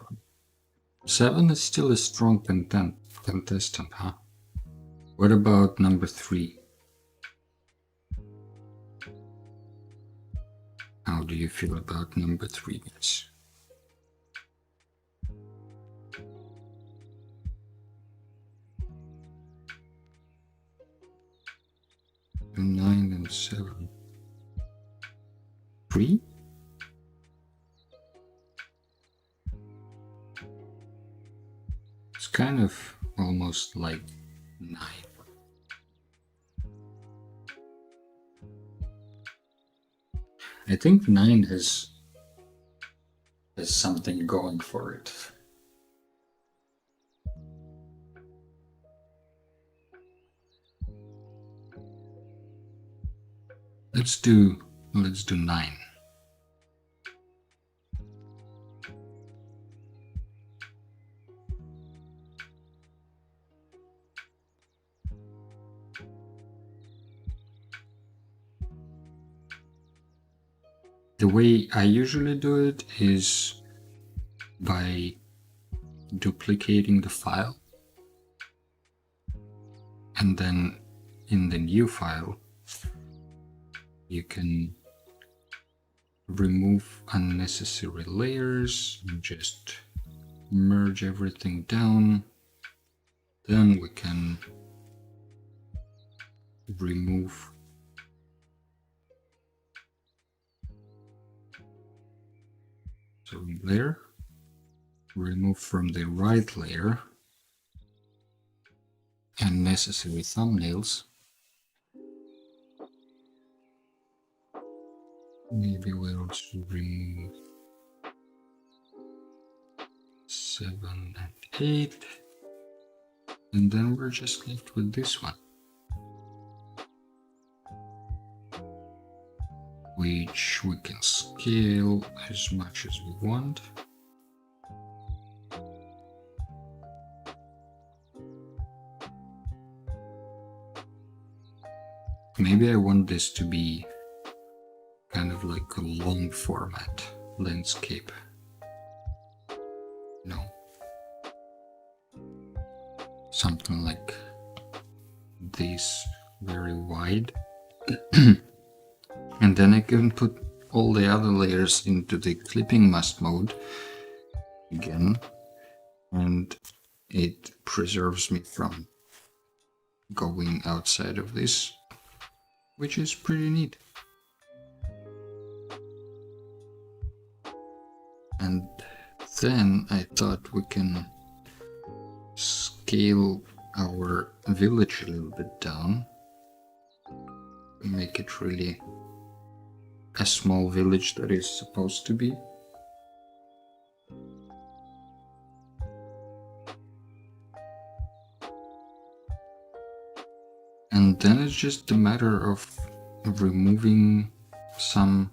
[SPEAKER 1] 7 is still a strong contestant, huh? What about number 3? How do you feel about number 3, guys? Nine and 7. 3? It's kind of almost like 9. I think 9 has something going for it. Let's do 9. The way I usually do it is by duplicating the file, and then in the new file you can remove unnecessary layers and just merge everything down. Then we can remove layer, remove from the right layer unnecessary thumbnails. Maybe we'll also remove 7 and 8, and then we're just left with this one, which we can scale as much as we want. Maybe I want this to be kind of like a long format landscape. No. Something like this very wide. And then I can put all the other layers into the clipping mask mode again, and it preserves me from going outside of this, which is pretty neat. And then I thought we can scale our village a little bit down, make it really a small village that is supposed to be. And then it's just a matter of removing some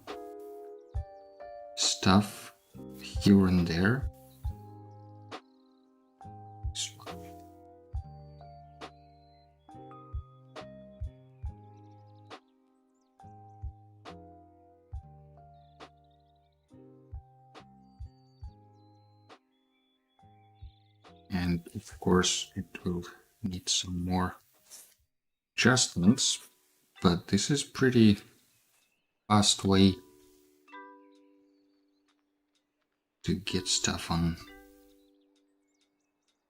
[SPEAKER 1] stuff here and there. And of course it will need some more adjustments, but this is pretty fast way to get stuff on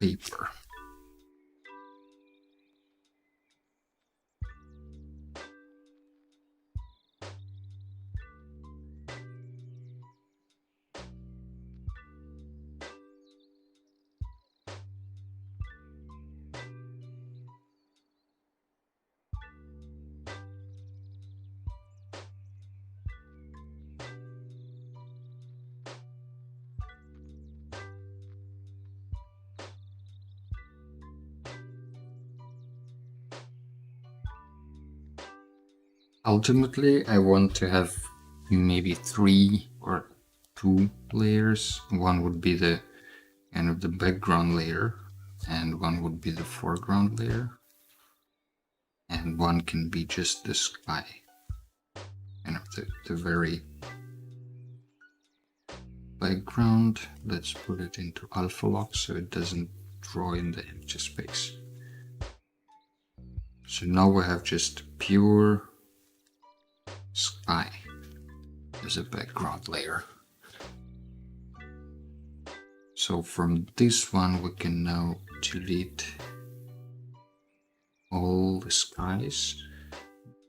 [SPEAKER 1] paper. Ultimately, I want to have maybe 3 or 2 layers. One would be the kind of the background layer, and one would be the foreground layer, and one can be just the sky, kind of the very background. Let's put it into alpha lock so it doesn't draw in the empty space. So now we have just pure sky as a background layer. So from this one we can now delete all the skies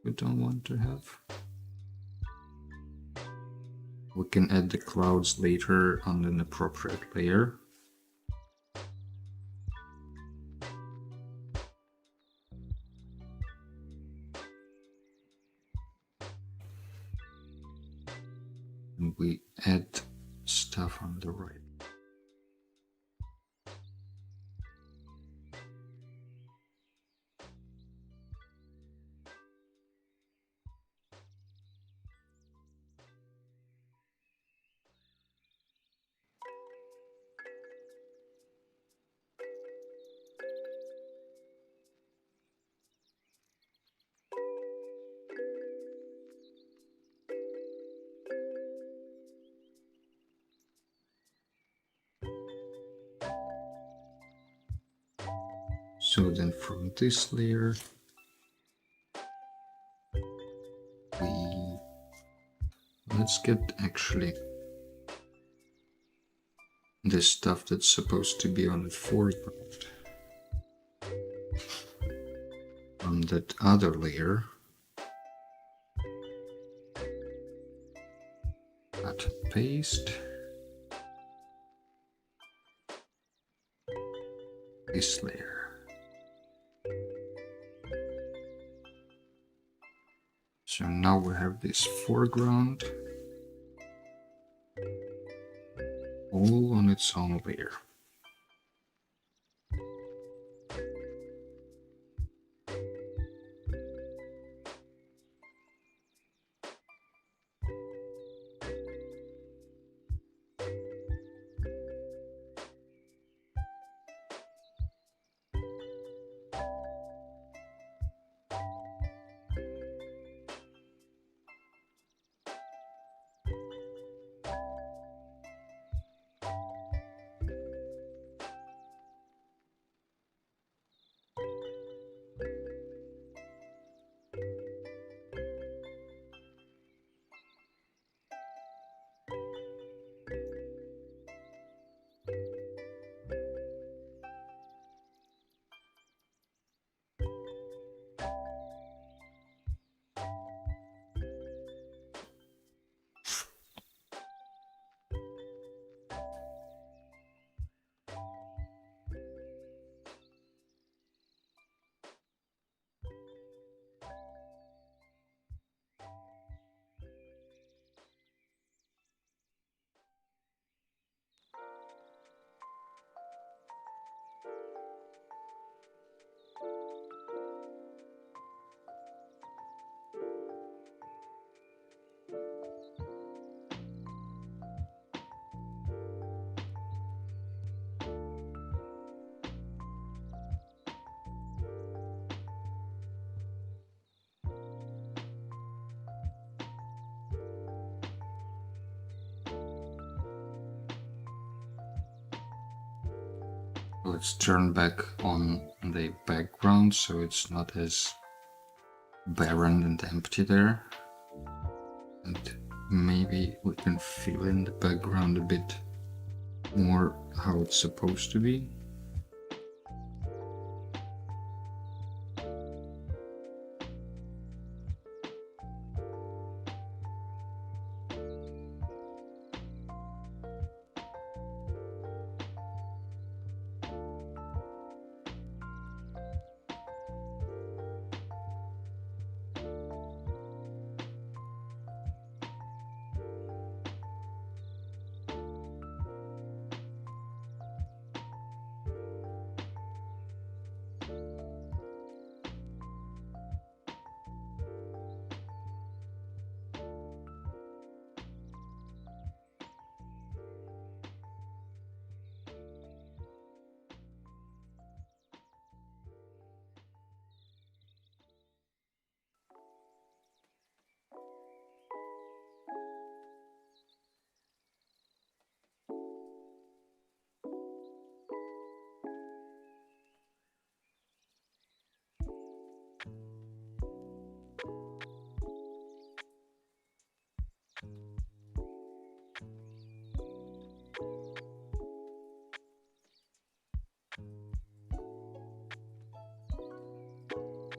[SPEAKER 1] we don't want to have. We can add the clouds later on an appropriate layer. And we add stuff on the right. So then from this layer, let's get actually the stuff that's supposed to be on the foreground. On that other layer, cut and paste. This layer. So now we have this foreground all on its own layer. Let's turn back on the background so it's not as barren and empty there. And maybe we can fill in the background a bit more how it's supposed to be.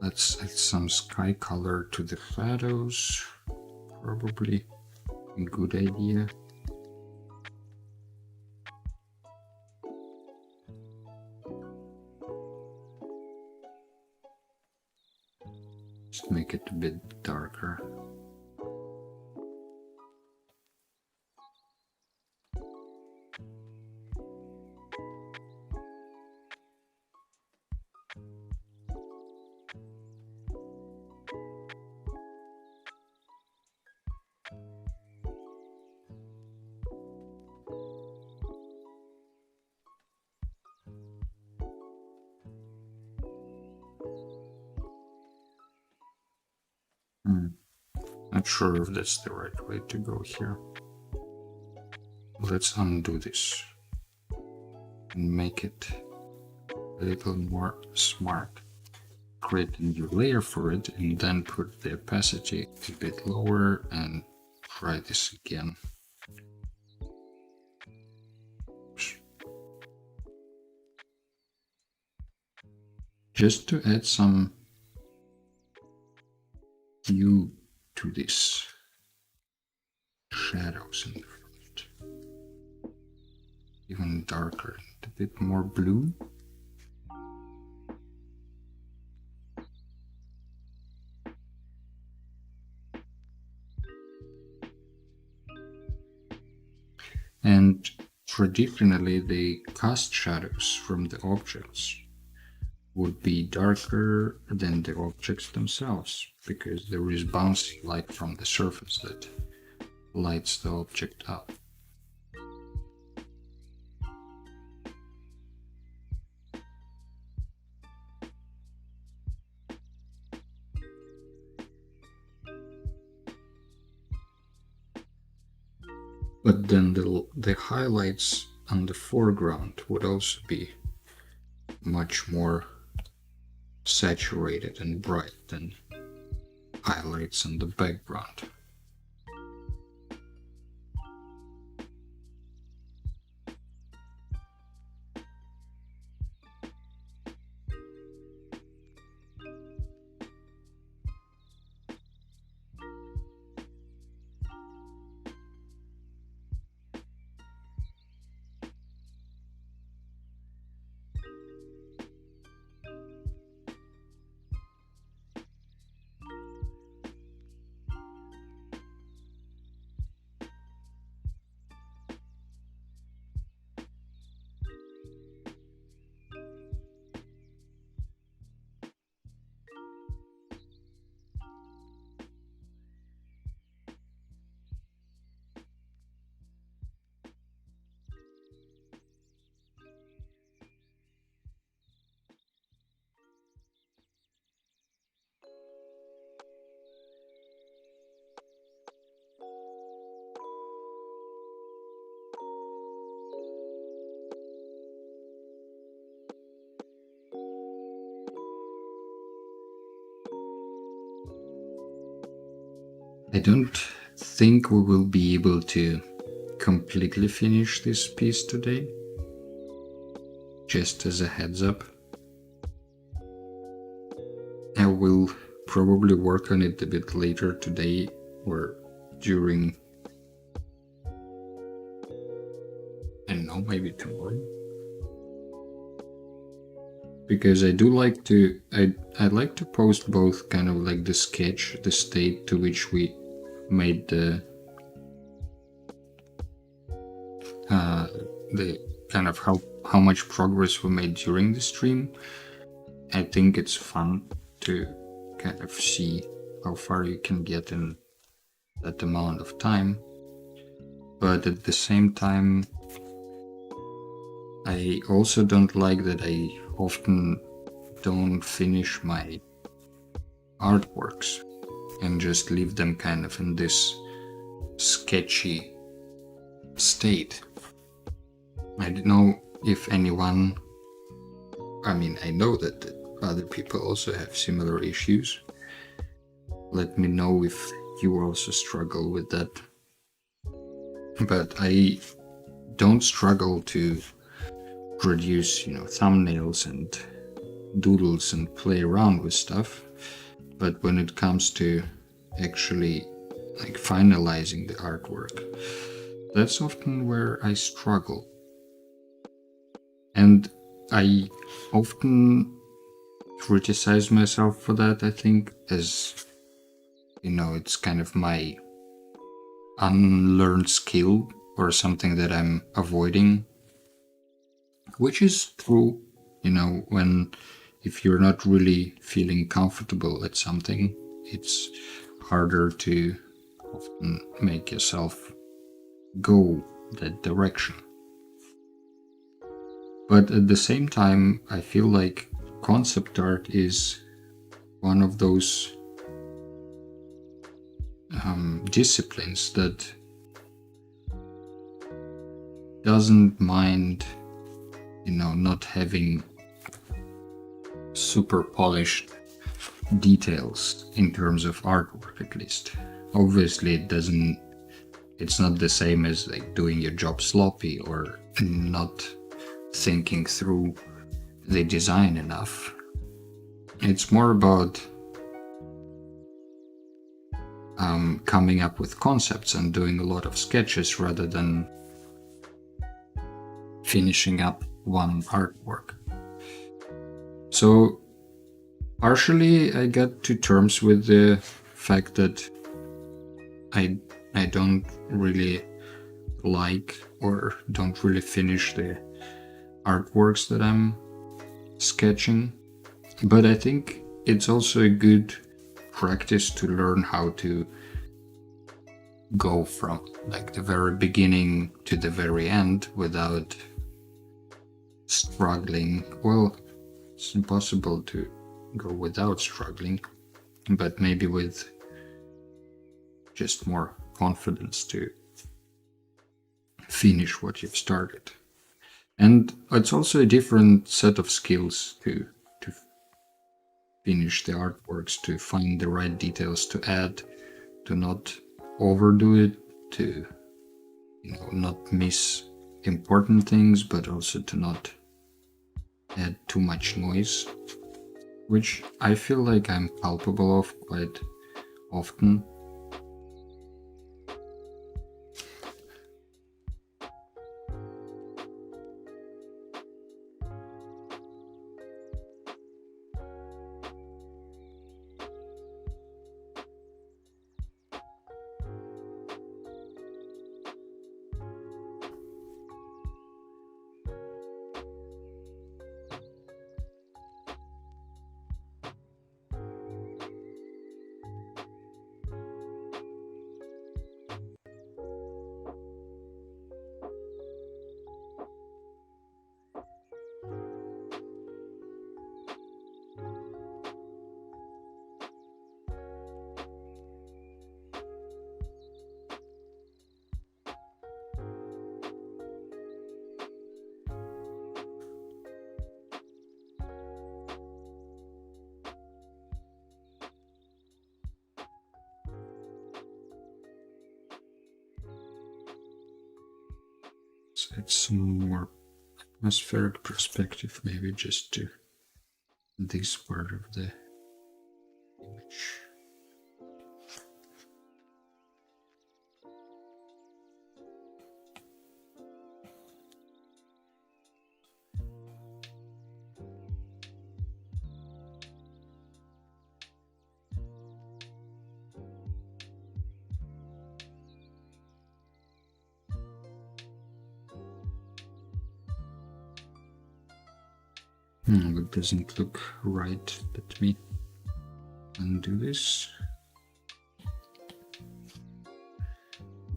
[SPEAKER 1] Let's add some sky color to the shadows. Probably a good idea. Just make it a bit darker. Not sure if that's the right way to go here. Let's undo this and make it a little more smart. Create a new layer for it and then put the opacity a bit lower and try this again. Just to add some hue to this shadows in the front. Even darker, a bit more blue. And traditionally, the cast shadows from the objects would be darker than the objects themselves, because there is bouncy light from the surface that lights the object up. But then the highlights on the foreground would also be much more saturated and bright than highlights on the background. I don't think we will be able to completely finish this piece today, just as a heads up. I will probably work on it a bit later today or during, I don't know, maybe tomorrow. Because I do like to, I like to post both kind of like the sketch, the state to which we made the kind of how much progress we made during the stream. I think it's fun to kind of see how far you can get in that amount of time. But at the same time, I also don't like that I often don't finish my artworks and just leave them kind of in this sketchy state. I don't know if anyone, I mean, I know that other people also have similar issues. Let me know if you also struggle with that. But I don't struggle to produce, thumbnails and doodles and play around with stuff. But when it comes to actually like finalizing the artwork, that's often where I struggle. And I often criticize myself for that, I think, as, it's kind of my unlearned skill or something that I'm avoiding, which is true, if you're not really feeling comfortable at something, it's harder to often make yourself go that direction. But at the same time, I feel like concept art is one of those disciplines that doesn't mind, not having super polished details in terms of artwork, at least. Obviously, it's not the same as like doing your job sloppy or not thinking through the design enough. It's more about coming up with concepts and doing a lot of sketches rather than finishing up one artwork. So partially I got to terms with the fact that I don't really like or don't really finish the artworks that I'm sketching, but I think it's also a good practice to learn how to go from like the very beginning to the very end without struggling. Well, it's impossible to go without struggling, but maybe with just more confidence to finish what you've started. And it's also a different set of skills to finish the artworks, to find the right details to add, to not overdo it, to not miss important things, but also to not add too much noise, which I feel like I'm culpable of quite often. add some more atmospheric perspective, maybe just to this part of the image. It doesn't look right. Let me undo this.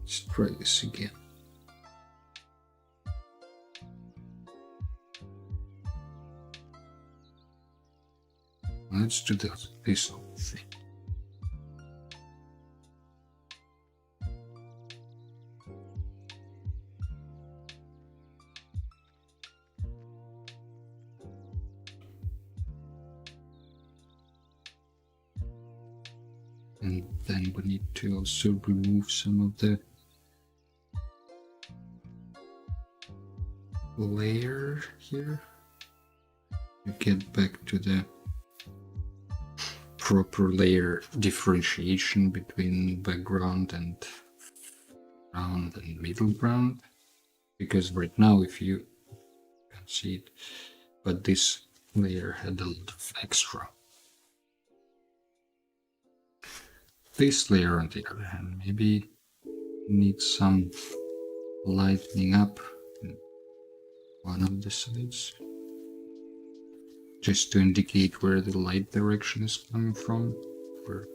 [SPEAKER 1] Let's try this again. Let's do this whole thing. And then we need to also remove some of the layer here to get back to the proper layer differentiation between background and ground and middle ground. Because right now, if you can see it, but this layer had a lot of extra. This layer, on the other hand, maybe needs some lightening up in one of the sides, just to indicate where the light direction is coming from, where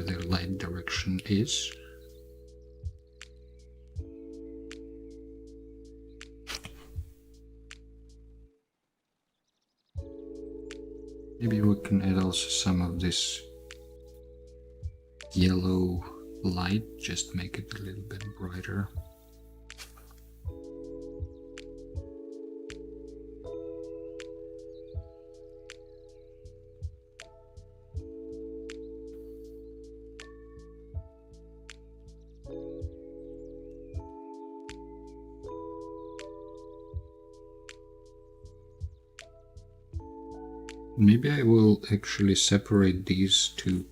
[SPEAKER 1] the light direction is. Maybe we can add also some of this yellow light, just make it a little bit brighter. Maybe I will actually separate these two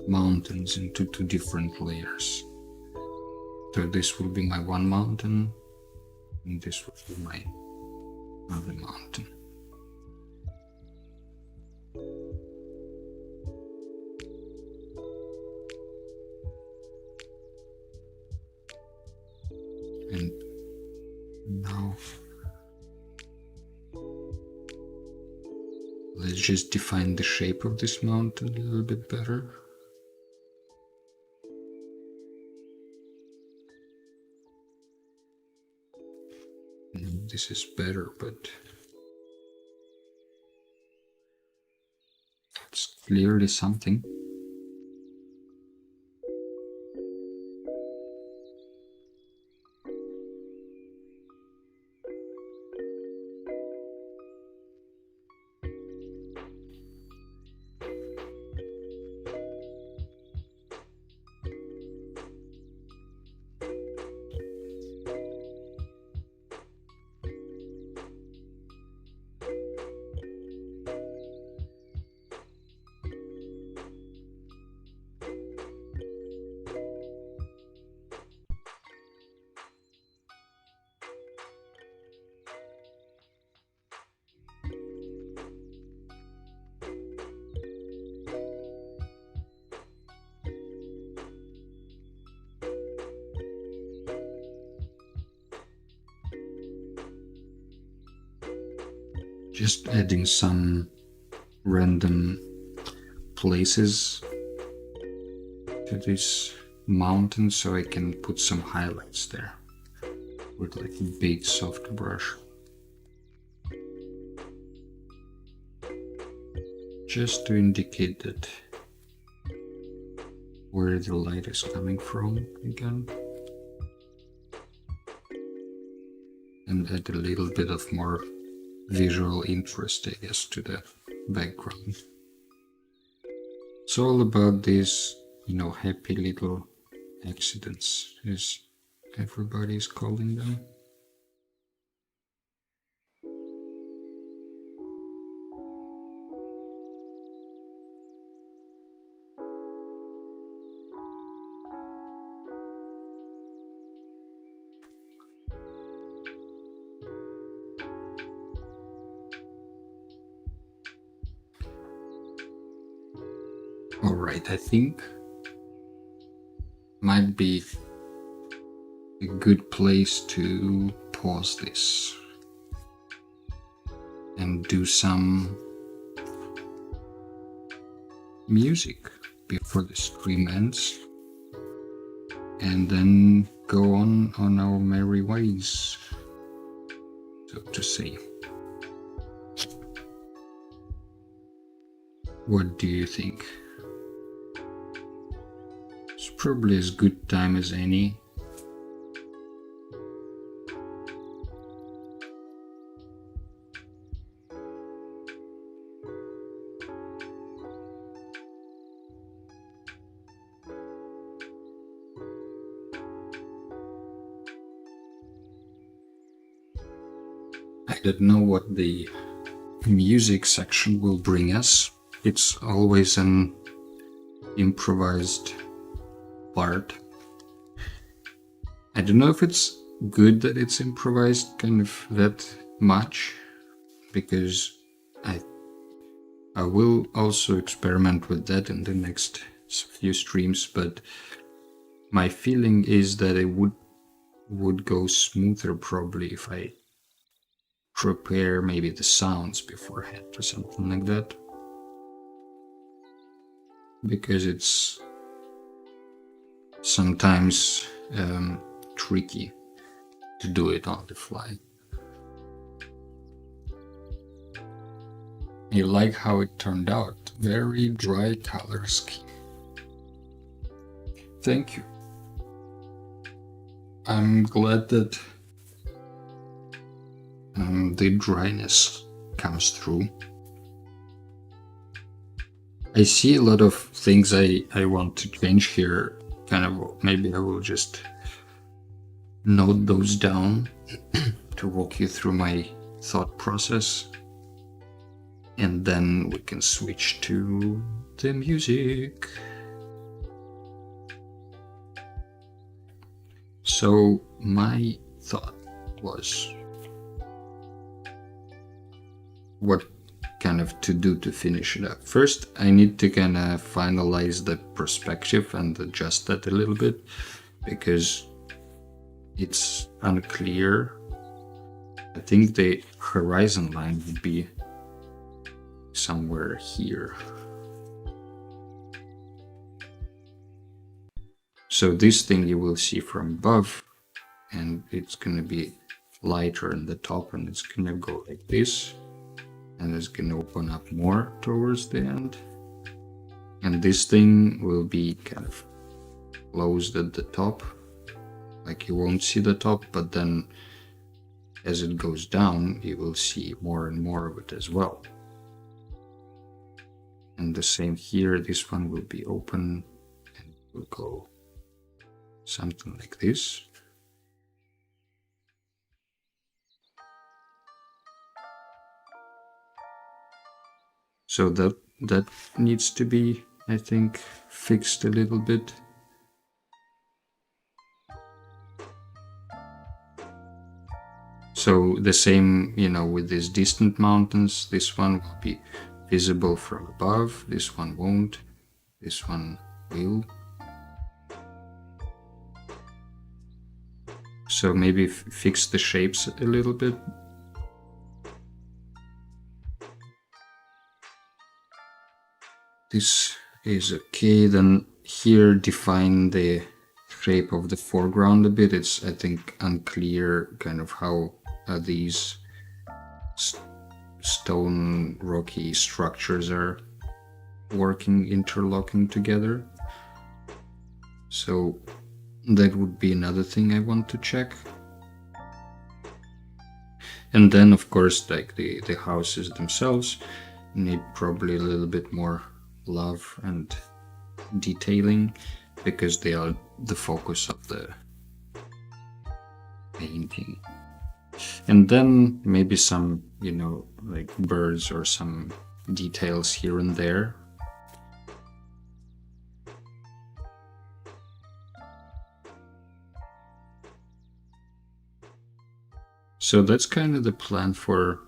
[SPEAKER 1] mountains into two different layers. So this will be my one mountain, and this will be my other mountain. And now let's just define the shape of this mountain a little bit better. This is better, but it's clearly something. Just adding some random places to this mountain so I can put some highlights there with like a big soft brush. Just to indicate that where the light is coming from again. And add a little bit of more visual interest, I guess, to the background. It's all about these, happy little accidents. Is everybody's calling them. All right, I think might be a good place to pause this and do some music before the stream ends, and then go on our merry ways, so to say. What do you think? It's probably as good time as any. I don't know what the music section will bring us. It's always an improvised part. I don't know if it's good that it's improvised kind of that much, because I will also experiment with that in the next few streams, but my feeling is that it would go smoother probably if I prepare maybe the sounds beforehand or something like that, because it's sometimes tricky to do it on the fly. I like how it turned out. Very dry color scheme. Thank you. I'm glad that the dryness comes through. I see a lot of things I want to change here. Kind of, maybe I will just note those down to walk you through my thought process, and then we can switch to the music. So my thought was what kind of to do to finish it up. First, I need to kind of finalize the perspective and adjust that a little bit, because it's unclear. I think the horizon line would be somewhere here. So this thing you will see from above, and it's gonna be lighter in the top, and it's gonna go like this, and it's gonna open up more towards the end. And this thing will be kind of closed at the top, like you won't see the top, but then as it goes down, you will see more and more of it as well. And the same here, this one will be open and will go something like this. So that needs to be, I think, fixed a little bit. So the same, with these distant mountains, this one will be visible from above, this one won't, this one will. So maybe fix the shapes a little bit. This is okay. Then here define the shape of the foreground a bit. It's, I think, unclear kind of how these stone rocky structures are working, interlocking together. So that would be another thing I want to check. And then, of course, like the houses themselves need probably a little bit more love and detailing, because they are the focus of painting. And then maybe some, you know, like birds or some details here and there. So that's kind of the plan for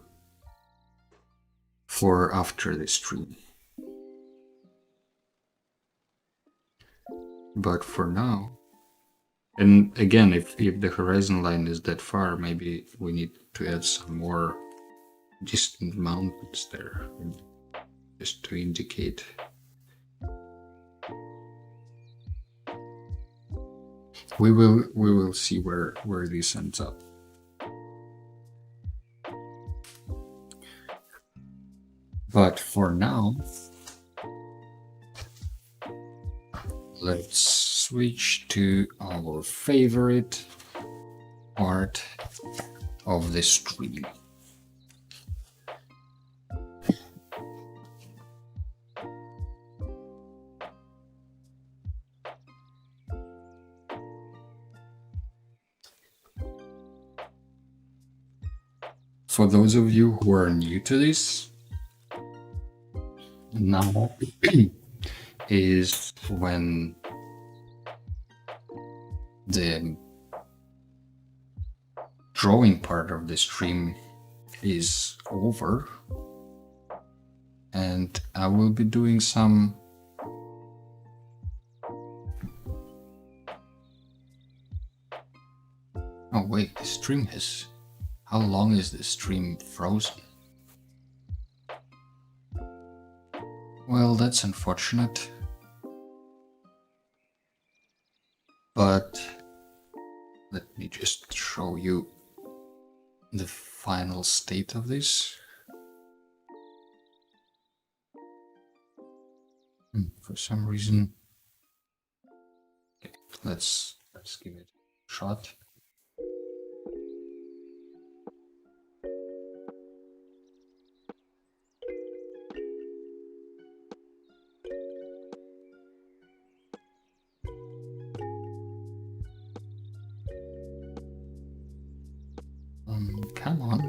[SPEAKER 1] after the stream. But for now, and again, if the horizon line is that far, maybe we need to add some more distant mountains there, just to indicate. We will see where this ends up. But for now, let's switch to our favorite part of the stream. For those of you who are new to this, now is when the drawing part of the stream is over, and I will be doing some oh wait, the stream has, how long is the stream frozen? Well, that's unfortunate, but let me just show you the final state of this. For some reason, okay, let's give it a shot. Come on.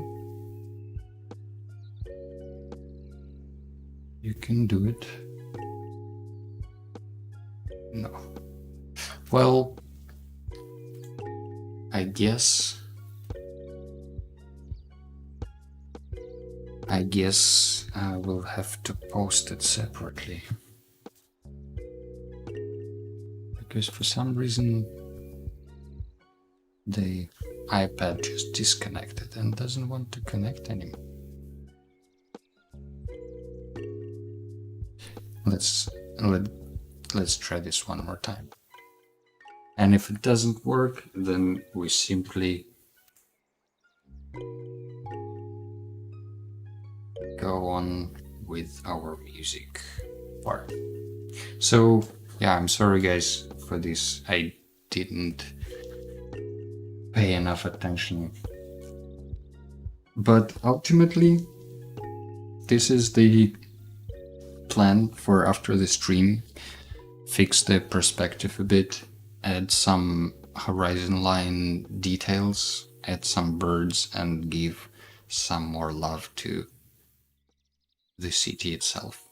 [SPEAKER 1] You can do it. No. Well, I guess I will have to post it separately. Because for some reason the iPad just disconnected and doesn't want to connect anymore. Let's try this one more time. And if it doesn't work, then we simply go on with our music part. So yeah, I'm sorry guys for this. I didn't pay enough attention. But ultimately, this is the plan for after the stream. Fix the perspective a bit, add some horizon line details, add some birds, and give some more love to the city itself.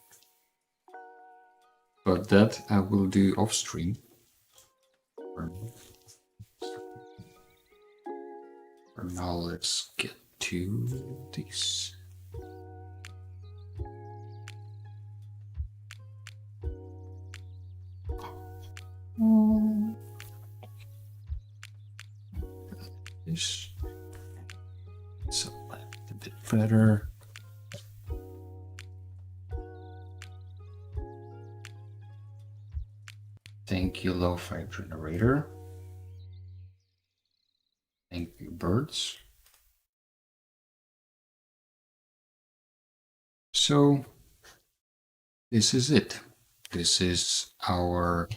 [SPEAKER 1] But that I will do off stream. For now, let's get to this. This select a bit better. Thank you, Lo-Fi Generator. Thank you, birds. So this is it. This is our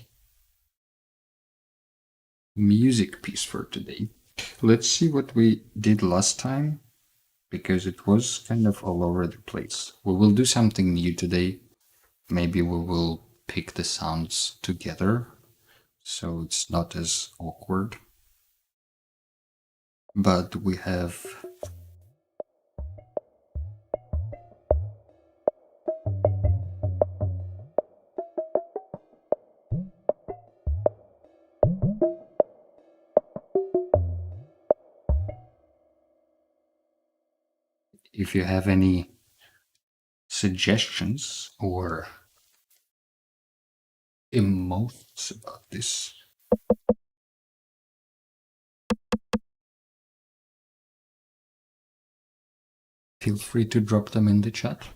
[SPEAKER 1] music piece for today. Let's see what we did last time, because it was kind of all over the place. We will do something new today. Maybe we will pick the sounds together so it's not as awkward. but we have if you have any suggestions or emotions about this, feel free to drop them in the chat.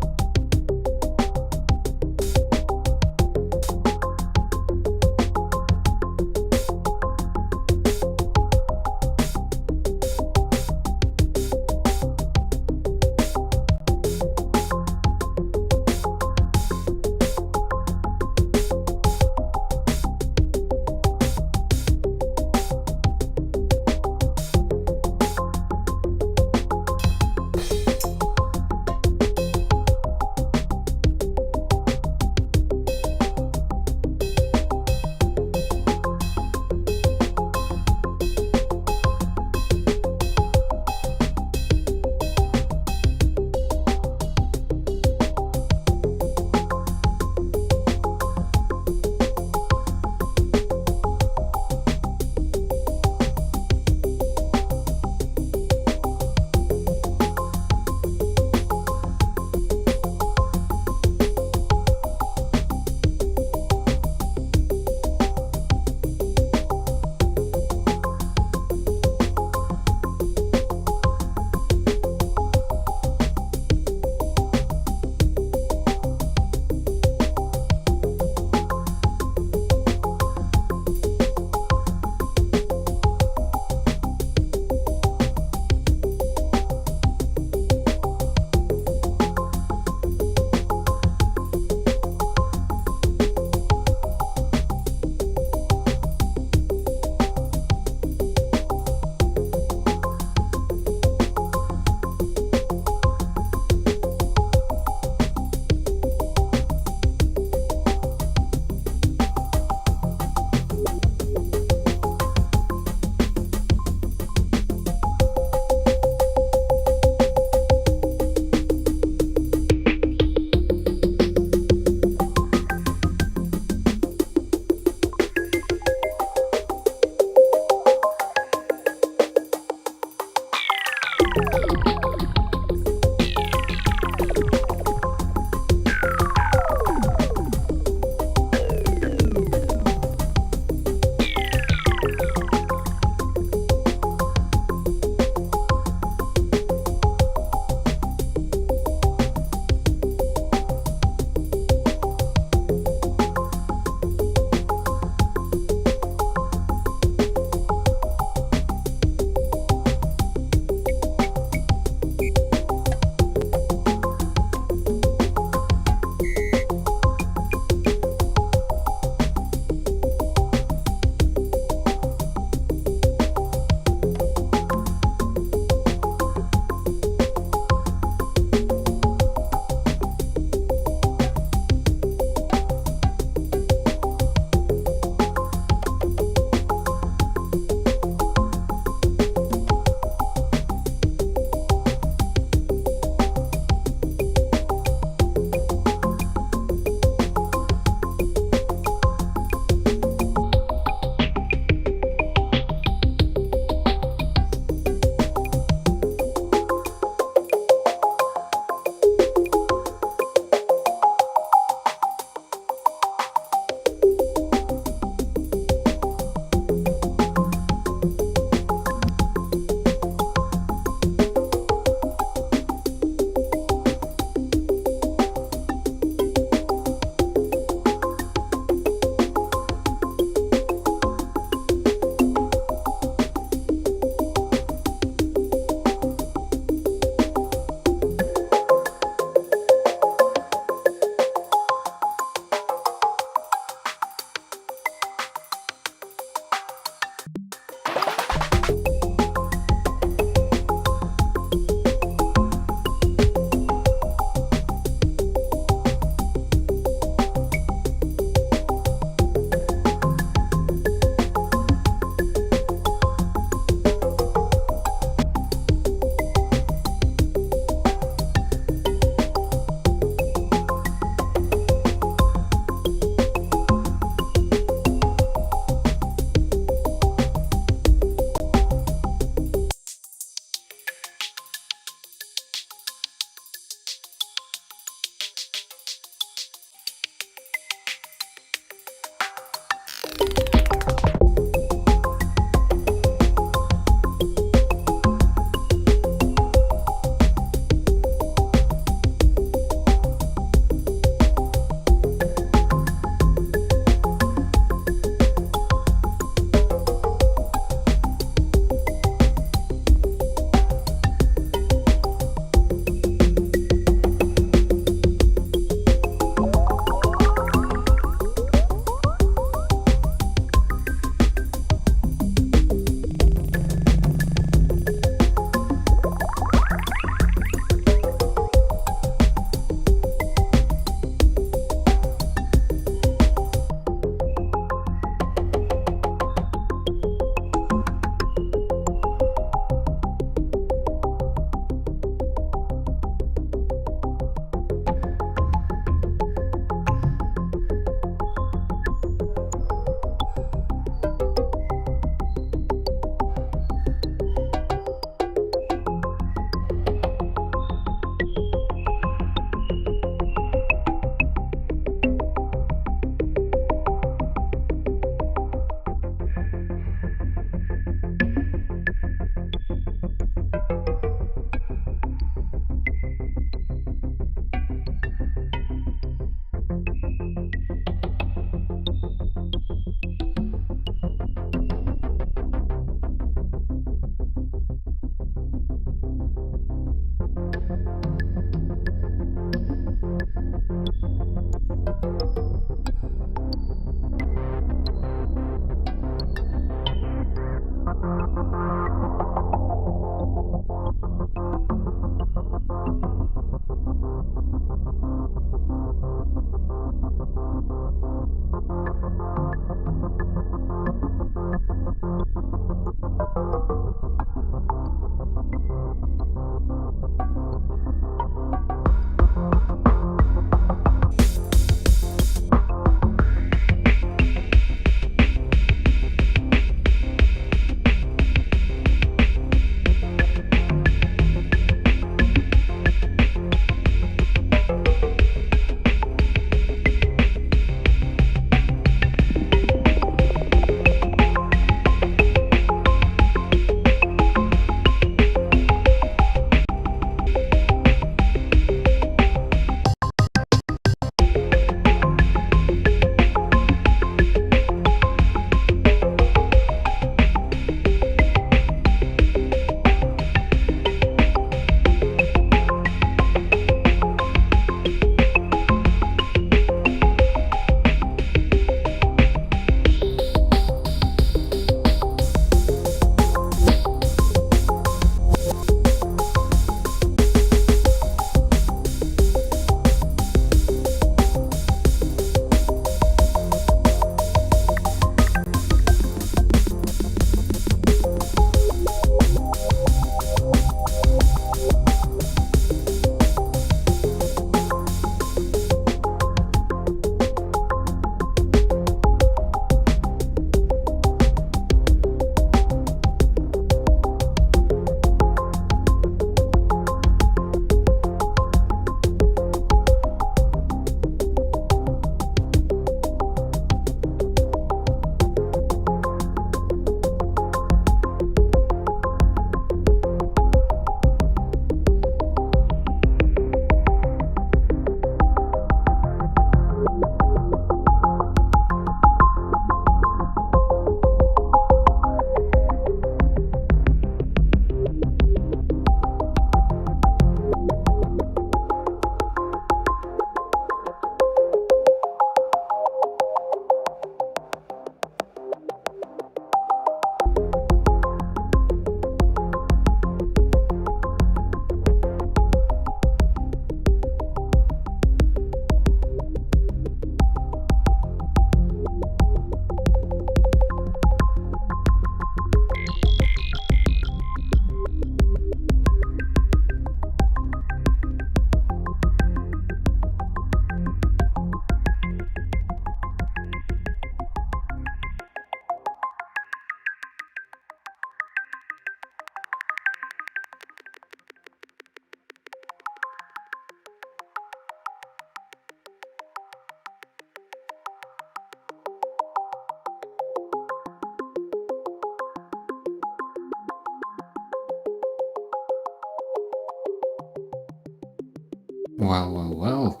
[SPEAKER 1] Well.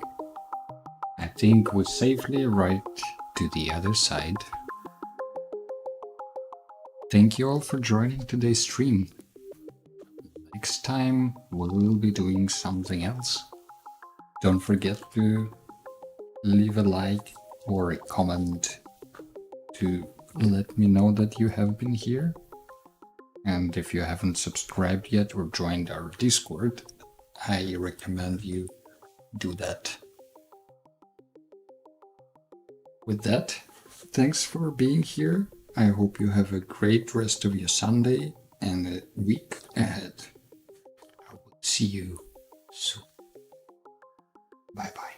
[SPEAKER 1] I think we safely arrived to the other side. Thank you all for joining today's stream. Next time we will be doing something else. Don't forget to leave a like or a comment to let me know that you have been here. And if you haven't subscribed yet or joined our Discord, I recommend you do that. With that, thanks for being here. I hope you have a great rest of your Sunday and a week ahead. I will see you soon. Bye bye.